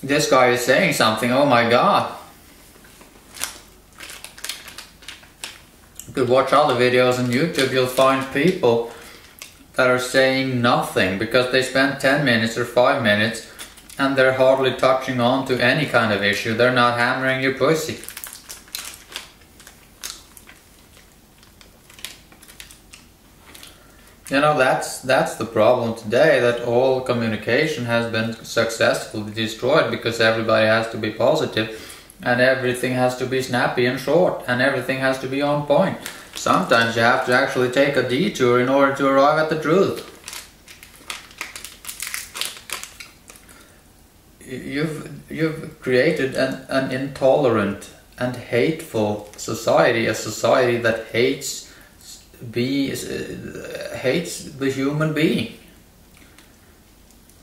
this guy is saying something, oh my God. You could watch all the videos on YouTube, you'll find people that are saying nothing because they spent 10 minutes or 5 minutes and they're hardly touching on to any kind of issue. They're not hammering your pussy. That's the problem today, that all communication has been successfully destroyed because everybody has to be positive and everything has to be snappy and short and everything has to be on point. Sometimes you have to actually take a detour in order to arrive at the truth. You've created an intolerant and hateful society, a society that hates the human being.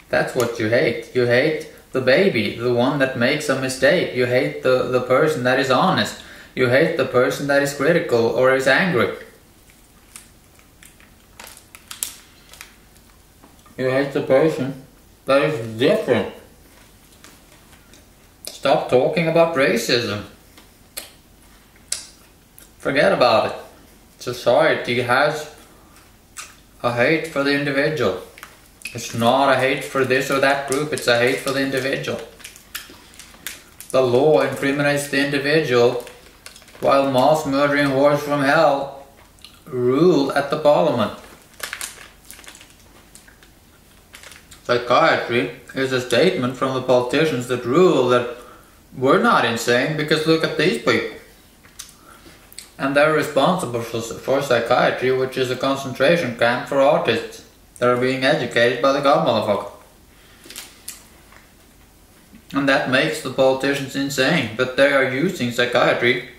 That's what you hate. You hate the baby, the one that makes a mistake. You hate the person that is honest. You hate the person that is critical or is angry. You hate the person that is different. Stop talking about racism. Forget about it. Society has a hate for the individual. It's not a hate for this or that group, it's a hate for the individual. The law incriminates the individual while mass murdering whores from hell rule at the parliament. Psychiatry is a statement from the politicians that rule that we're not insane because look at these people. And they're responsible for psychiatry, which is a concentration camp for artists that are being educated by the god motherfucker. And that makes the politicians insane, but they are using psychiatry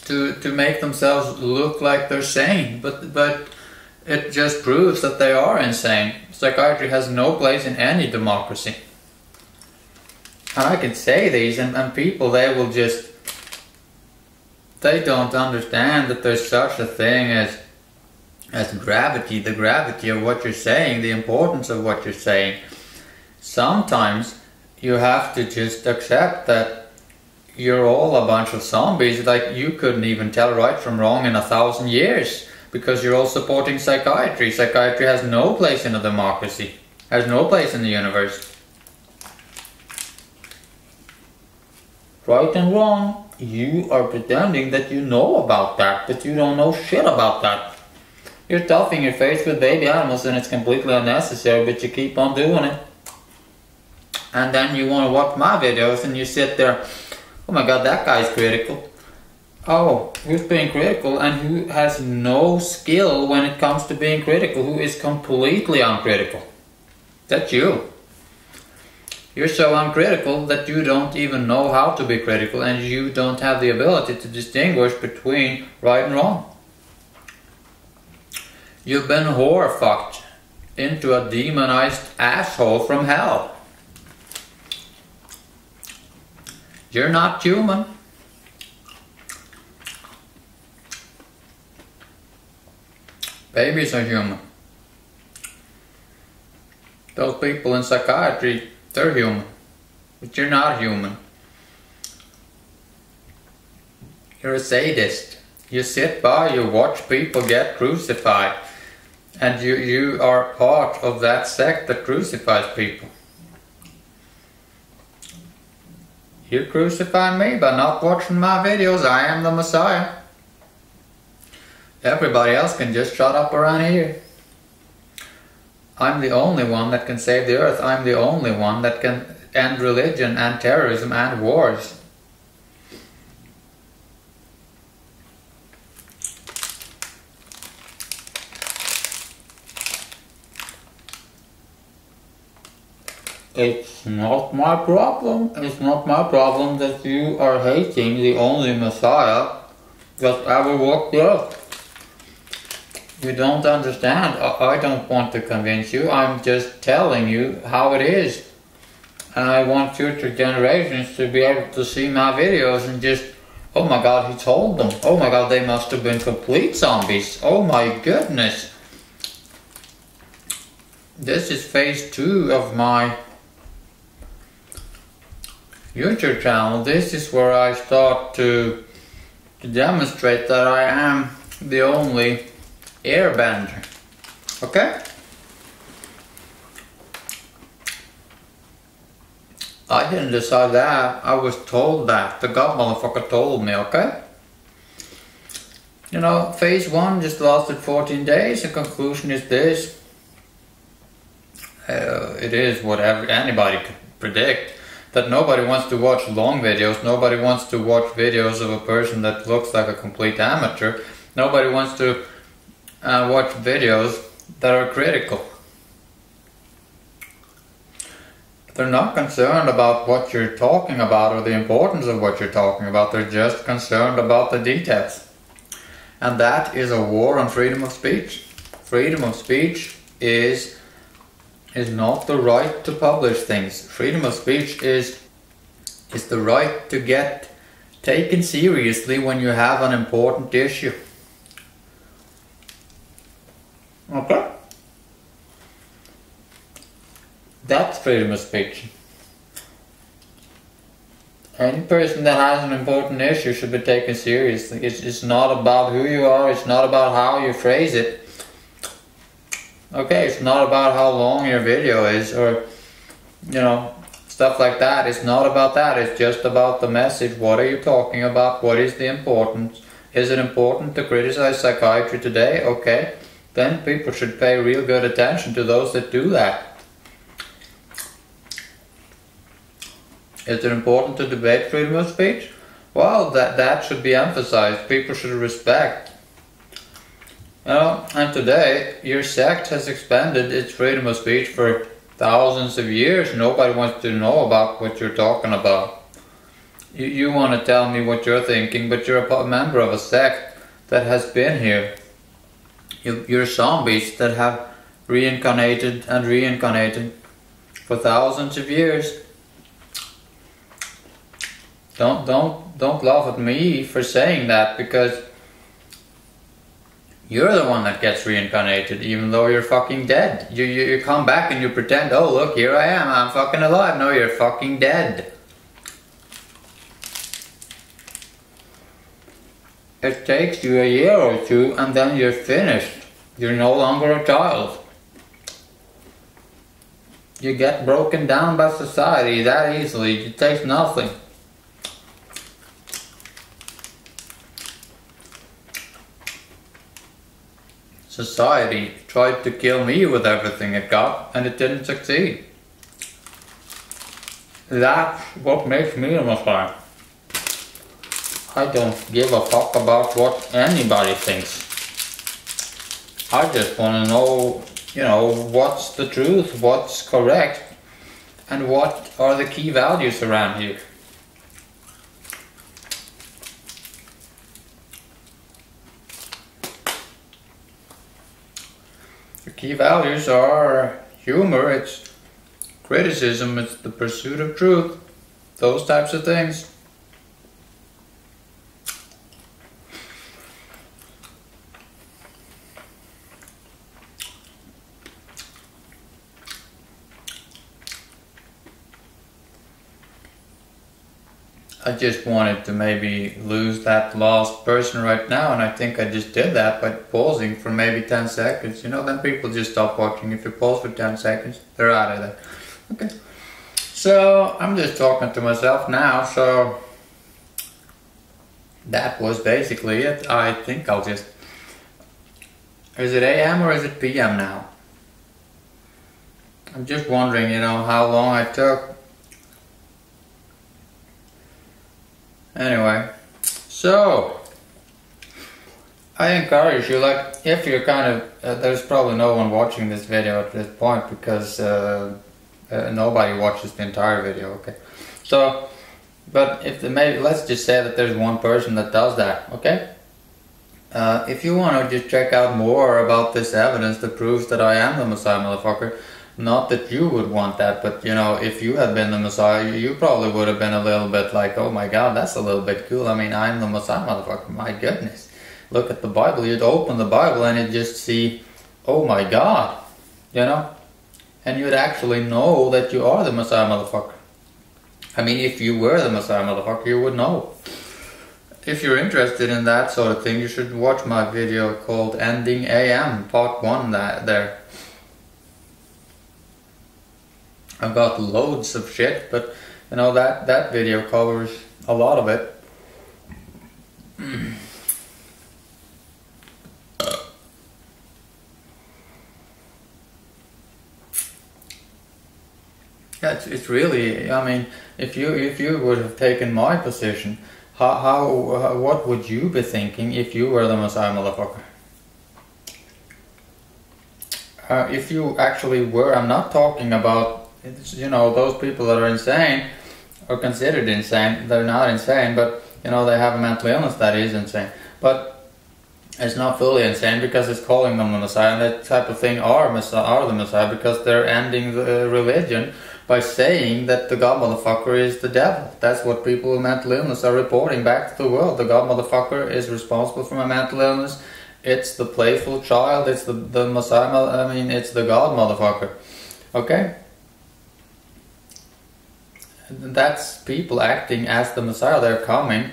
to make themselves look like they're sane, but it just proves that they are insane. Psychiatry has no place in any democracy. And I can say these and people, they will just, they don't understand that there's such a thing as gravity, the gravity of what you're saying, the importance of what you're saying. Sometimes you have to just accept that you're all a bunch of zombies, like you couldn't even tell right from wrong in 1,000 years because you're all supporting psychiatry. Psychiatry has no place in a democracy, has no place in the universe. Right and wrong, you are pretending that you know about that, but you don't know shit about that. You're stuffing your face with baby animals and it's completely unnecessary, but you keep on doing it. And then you want to watch my videos and you sit there, oh my god, that guy's critical. Oh, who's being critical and who has no skill when it comes to being critical, who is completely uncritical? That's you. You're so uncritical that you don't even know how to be critical and you don't have the ability to distinguish between right and wrong. You've been whore fucked into a demonized asshole from hell. You're not human. Babies are human. Those people in psychiatry, they're human. But you're not human. You're a sadist. You sit by, you watch people get crucified. And you are part of that sect that crucifies people. You crucify me by not watching my videos. I am the Messiah. Everybody else can just shut up around here. I'm the only one that can save the earth. I'm the only one that can end religion and terrorism and wars. It's not my problem. It's not my problem that you are hating the only Messiah that ever walked the earth. You don't understand. I don't want to convince you. I'm just telling you how it is. And I want future generations to be able to see my videos and just, oh my god, he told them. Oh my god, they must have been complete zombies. Oh my goodness. This is phase 2 of my YouTube channel. This is where I start to demonstrate that I am the only Airbender. Okay? I didn't decide that. I was told that. The god motherfucker told me, okay? You know, phase 1 just lasted 14 days. The conclusion is this. It is whatever anybody could predict. That nobody wants to watch long videos. Nobody wants to watch videos of a person that looks like a complete amateur. Nobody wants to watch videos that are critical. They're not concerned about what you're talking about or the importance of what you're talking about. They're just concerned about the details. And that is a war on freedom of speech. Freedom of speech is not the right to publish things. Freedom of speech is the right to get taken seriously when you have an important issue. Okay? That's freedom of speech. Any person that has an important issue should be taken seriously. It's not about who you are, it's not about how you phrase it. Okay, it's not about how long your video is or, you know, stuff like that. It's not about that, it's just about the message. What are you talking about? What is the importance? Is it important to criticize psychiatry today? Okay, then people should pay real good attention to those that do that. Is it important to debate freedom of speech? Well, that should be emphasized. People should respect. You know, and today, your sect has expanded its freedom of speech for thousands of years. Nobody wants to know about what you're talking about. You want to tell me what you're thinking, but you're a member of a sect that has been here. You're zombies that have reincarnated and reincarnated for thousands of years. Don't laugh at me for saying that, because you're the one that gets reincarnated even though you're fucking dead. You come back and you pretend, oh look, here I am, I'm fucking alive. No, you're fucking dead. It takes you a year or two and then you're finished. You're no longer a child. You get broken down by society that easily. It takes nothing. Society tried to kill me with everything it got, and it didn't succeed. That's what makes me a Messiah. I don't give a fuck about what anybody thinks. I just want to know, you know, what's the truth, what's correct, and what are the key values around here. The key values are humor, it's criticism, it's the pursuit of truth, those types of things. I just wanted to maybe lose that last person right now, and I think I just did that by pausing for maybe 10 seconds. You know, then people just stop watching. If you pause for 10 seconds, they're out of there. Okay. So, I'm just talking to myself now, so that was basically it. I think I'll just... Is it AM or is it PM now? I'm just wondering, you know, how long I took. Anyway, so I encourage you, like, if you're kind of, there's probably no one watching this video at this point because nobody watches the entire video, okay? So, but if maybe let's just say that there's one person that does that, okay? If you want to just check out more about this evidence that proves that I am the Messiah, motherfucker. Not that you would want that, but you know, if you had been the Messiah, you probably would have been a little bit like, oh my god, that's a little bit cool. I mean, I'm the Messiah, motherfucker. My goodness. Look at the Bible. You'd open the Bible and you'd just see, oh my god. You know? And you'd actually know that you are the Messiah, motherfucker. I mean, if you were the Messiah, motherfucker, you would know. If you're interested in that sort of thing, you should watch my video called Ending AM, part 1 there. I've got loads of shit, but you know, that video covers a lot of it. Yeah, it's really, I mean, if you would have taken my position, what would you be thinking if you were the Messiah, motherfucker? If you actually were, I'm not talking about, you know, those people that are insane or considered insane. They're not insane, but you know, they have a mental illness that is insane, but it's not fully insane because it's calling them the Messiah. And that type of thing are the Messiah because they're ending the religion by saying that the God motherfucker is the devil. That's what people with mental illness are reporting back to the world. The God motherfucker is responsible for my mental illness. It's the playful child. It's the Messiah. I mean, it's the God motherfucker. Okay? That's people acting as the Messiah. They're coming.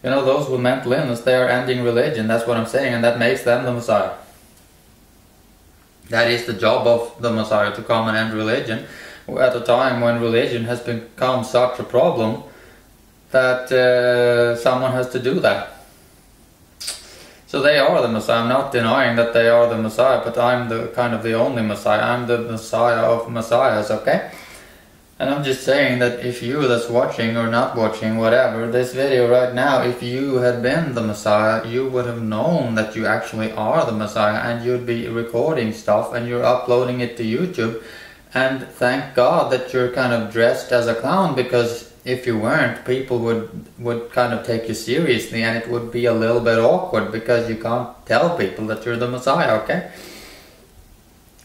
You know, those with mental illness, they are ending religion. That's what I'm saying. And that makes them the Messiah. That is the job of the Messiah, to come and end religion at a time when religion has become such a problem that someone has to do that. So they are the Messiah. I'm not denying that they are the Messiah, but I'm the kind of the only Messiah. I'm the Messiah of Messiahs, okay? And I'm just saying that if you that's watching or not watching, whatever, this video right now, if you had been the Messiah, you would have known that you actually are the Messiah, and you'd be recording stuff and you're uploading it to YouTube. And thank God that you're kind of dressed as a clown, because if you weren't, people would kind of take you seriously, and it would be a little bit awkward because you can't tell people that you're the Messiah, okay?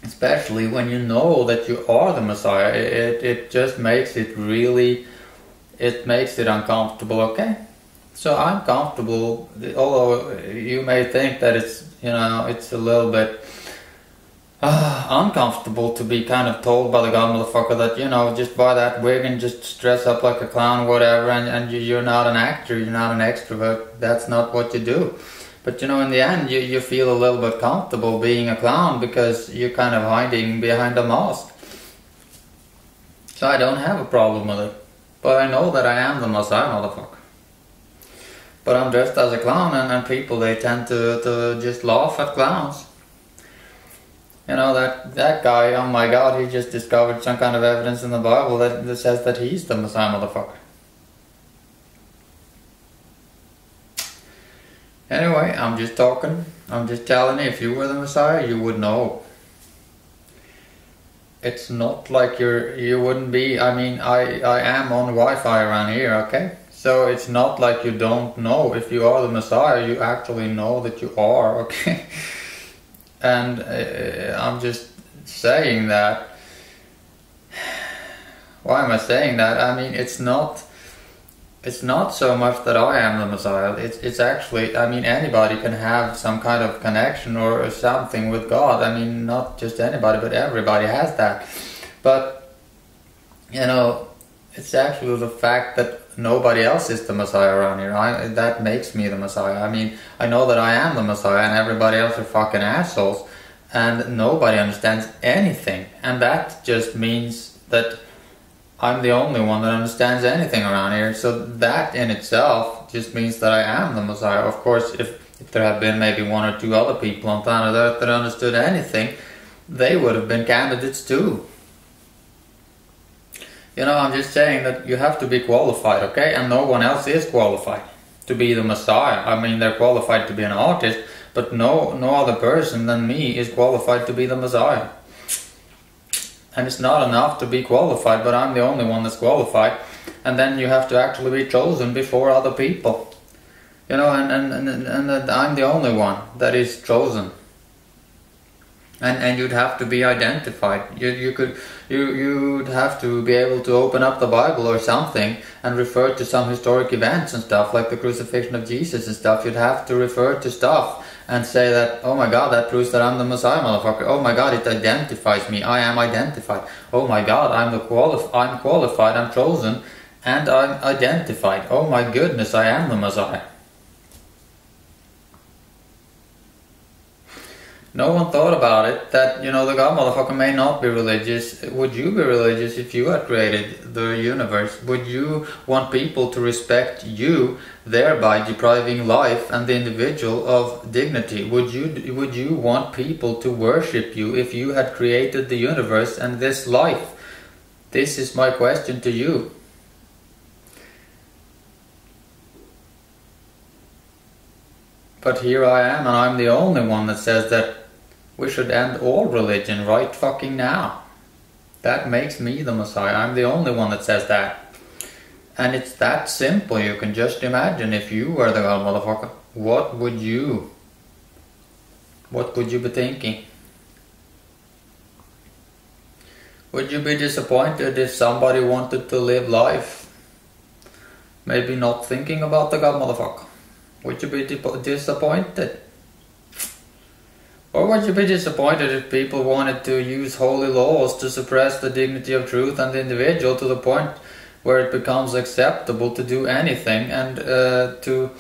Especially when you know that you are the Messiah, it just makes it really, it makes it uncomfortable, okay? So I'm comfortable, although you may think that it's, you know, it's a little bit uncomfortable to be kind of told by the God motherfucker that, you know, just buy that wig and just dress up like a clown, whatever, and you're not an actor, you're not an extrovert, that's not what you do. But you know, in the end, you feel a little bit comfortable being a clown because you're kind of hiding behind a mask. So I don't have a problem with it. But I know that I am the Messiah, motherfucker. But I'm dressed as a clown, and people, they tend to just laugh at clowns. You know, that guy, oh my God, he just discovered some kind of evidence in the Bible that says that he's the Messiah, motherfucker. Anyway, I'm just talking. I'm just telling you, if you were the Messiah, you would know. It's not like you wouldn't be, I mean, I am on Wi-Fi around here, okay? So it's not like you don't know. If you are the Messiah, you actually know that you are, okay? And I'm just saying that. Why am I saying that? I mean, it's not so much that I am the Messiah. It's actually, I mean, anybody can have some kind of connection or something with God. I mean, not just anybody, but everybody has that. But, you know, it's actually the fact that nobody else is the Messiah around here. That makes me the Messiah. I mean, I know that I am the Messiah and everybody else are fucking assholes. And nobody understands anything. And that just means that I'm the only one that understands anything around here. So that in itself just means that I am the Messiah. Of course, if there had been maybe one or two other people on planet Earth that understood anything, they would have been candidates too. You know, I'm just saying that you have to be qualified, okay? And no one else is qualified to be the Messiah. I mean, they're qualified to be an artist, but no other person than me is qualified to be the Messiah. And it's not enough to be qualified, but I'm the only one that's qualified. And then you have to actually be chosen before other people. You know, and I'm the only one that is chosen. And you'd have to be identified. You'd have to be able to open up the Bible or something and refer to some historic events and stuff, like the crucifixion of Jesus and stuff. You'd have to refer to stuff and say that, oh my God, that proves that I'm the Messiah, motherfucker. Oh my God, it identifies me. I am identified. Oh my God, I'm qualified, I'm chosen, and I'm identified. Oh my goodness, I am the Messiah. No one thought about it, that, you know, the God motherfucker may not be religious. Would you be religious if you had created the universe? Would you want people to respect you, thereby depriving life and the individual of dignity? Would you want people to worship you if you had created the universe and this life? This is my question to you. But here I am, and I'm the only one that says that we should end all religion right fucking now. That makes me the Messiah. I'm the only one that says that. And it's that simple. You can just imagine, if you were the God motherfucker, what would you be thinking? Would you be disappointed if somebody wanted to live life, maybe not thinking about the God motherfucker? Would you be disappointed? Or would you be disappointed if people wanted to use holy laws to suppress the dignity of truth and the individual to the point where it becomes acceptable to do anything, and to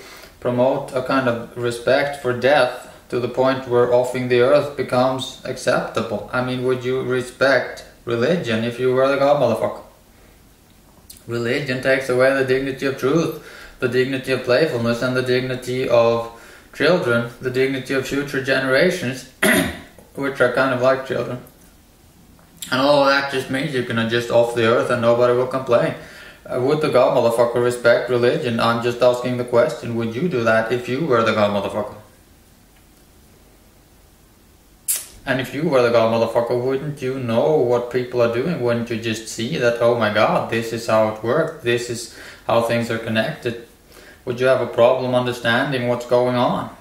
promote a kind of respect for death to the point where offing the earth becomes acceptable? I mean, would you respect religion if you were the God motherfucker? Religion takes away the dignity of truth, the dignity of playfulness, and the dignity of children, the dignity of future generations, which are kind of like children. And all of that just means you can just off the earth and nobody will complain. Would the God motherfucker respect religion? I'm just asking the question, would you do that if you were the God motherfucker? And if you were the God motherfucker, wouldn't you know what people are doing? Wouldn't you just see that, oh my God, this is how it works, this is how things are connected? Would you have a problem understanding what's going on?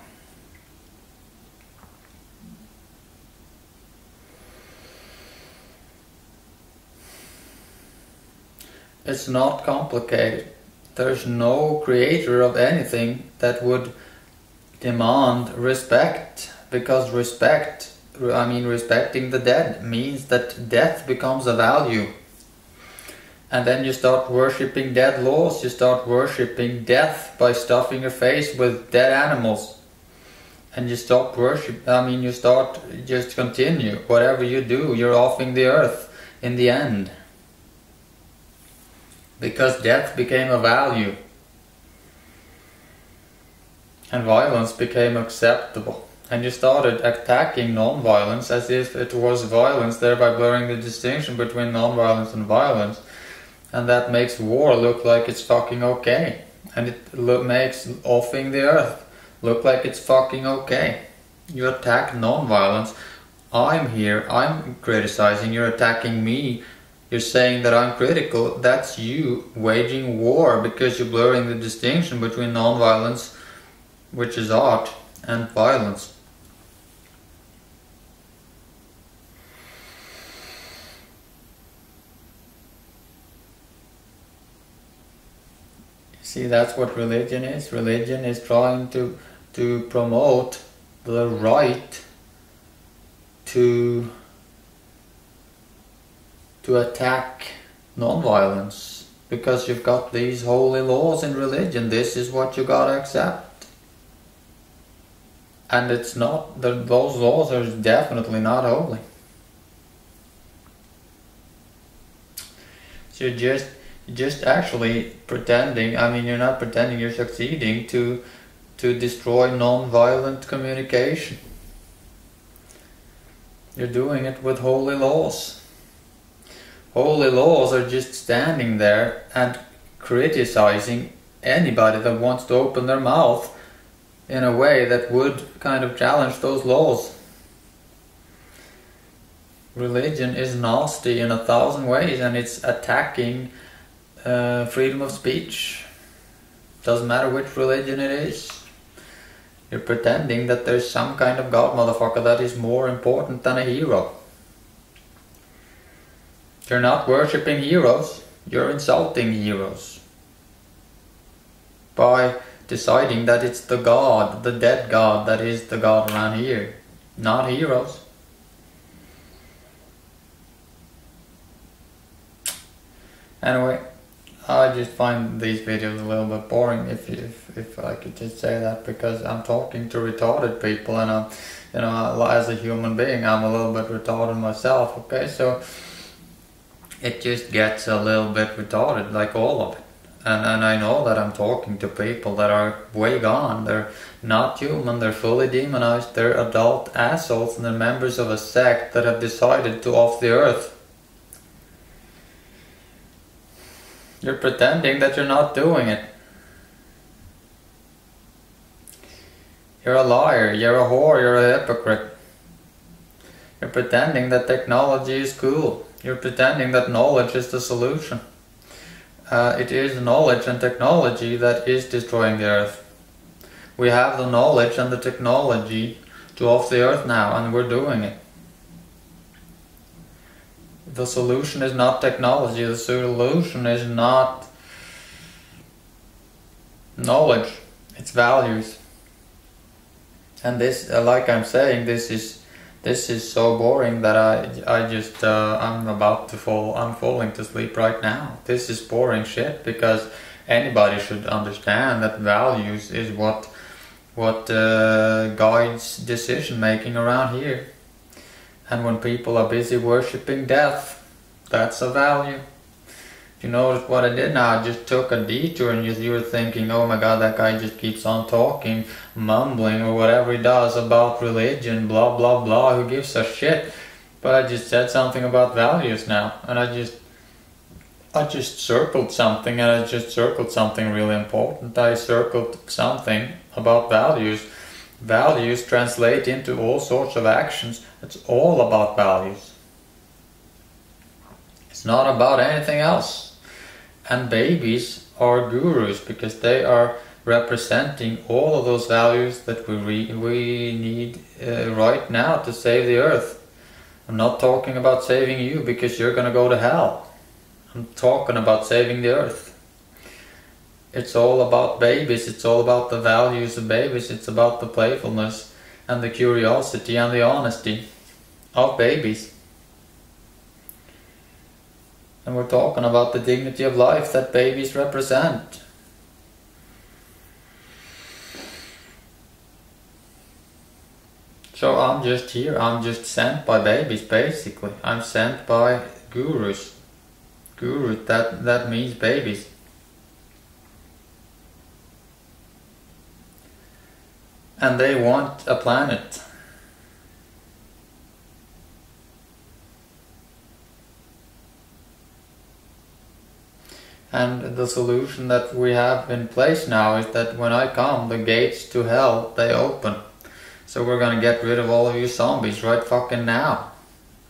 It's not complicated. There's no creator of anything that would demand respect, because respecting the dead means that death becomes a value. And then you start worshipping dead laws, you start worshipping death by stuffing your face with dead animals. And you stop you start, just continue. Whatever you do, you're offing the earth in the end. Because death became a value. And violence became acceptable. And you started attacking non-violence as if it was violence, thereby blurring the distinction between non-violence and violence. And that makes war look like it's fucking okay. And it makes offing the earth look like it's fucking okay. You attack non-violence. I'm here, I'm criticizing, you're attacking me. You're saying that I'm critical. That's you waging war because you're blurring the distinction between non-violence, which is art, and violence. See, that's what religion is. Religion is trying to promote the right to attack non-violence, because you've got these holy laws in religion. This is what you gotta accept. And it's not, those laws are definitely not holy. So you're just actually pretending, you're not pretending, you're succeeding to destroy non-violent communication. You're doing it with holy laws. Holy laws are just standing there and criticizing anybody that wants to open their mouth in a way that would kind of challenge those laws. Religion is nasty in 1,000 ways, and it's attacking freedom of speech. Doesn't matter which religion it is. You're pretending that there's some kind of God motherfucker that is more important than a hero. You're not worshipping heroes, you're insulting heroes. By deciding that it's the God, the dead God, that is the God around here, not heroes. Anyway, I just find these videos a little bit boring, if I could just say that, because I'm talking to retarded people, and as a human being, I'm a little bit retarded myself, okay? So it just gets a little bit retarded, like all of it. And I know that I'm talking to people that are way gone. They're not human, they're fully demonized, they're adult assholes, and they're members of a sect that have decided to off the earth. You're pretending that you're not doing it. You're a liar, you're a whore, you're a hypocrite. You're pretending that technology is cool. You're pretending that knowledge is the solution. It is knowledge and technology that is destroying the earth. We have the knowledge and the technology to off the earth now, and we're doing it. The solution is not technology, the solution is not knowledge, it's values. And this, like I'm saying, this is so boring that I just I'm about to fall. I'm falling to sleep right now. This is boring shit, because anybody should understand that values is what guides decision making around here. And when people are busy worshipping death, that's a value. You notice what I did now? I just took a detour, and you were thinking, oh my god, that guy just keeps on talking, mumbling, or whatever he does about religion, blah blah blah, who gives a shit? But I just said something about values now, and I just circled something, and I just circled something really important. I circled something about values. Values translate into all sorts of actions. It's all about values. It's not about anything else. And babies are gurus, because they are representing all of those values that we need right now to save the earth. I'm not talking about saving you because you're gonna go to hell. I'm talking about saving the earth. It's all about babies, it's all about the values of babies, it's about the playfulness and the curiosity and the honesty of babies. And we're talking about the dignity of life that babies represent. So I'm just here, I'm just sent by babies basically. I'm sent by gurus. Gurus, that means babies. And they want a planet. And the solution that we have in place now is that when I come, the gates to hell, they open. So we're gonna get rid of all of you zombies right fucking now.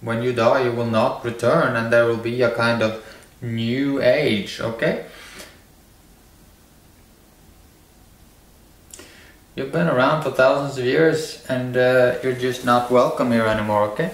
When you die, you will not return, and there will be a kind of new age, okay? You've been around for thousands of years, and you're just not welcome here anymore, okay?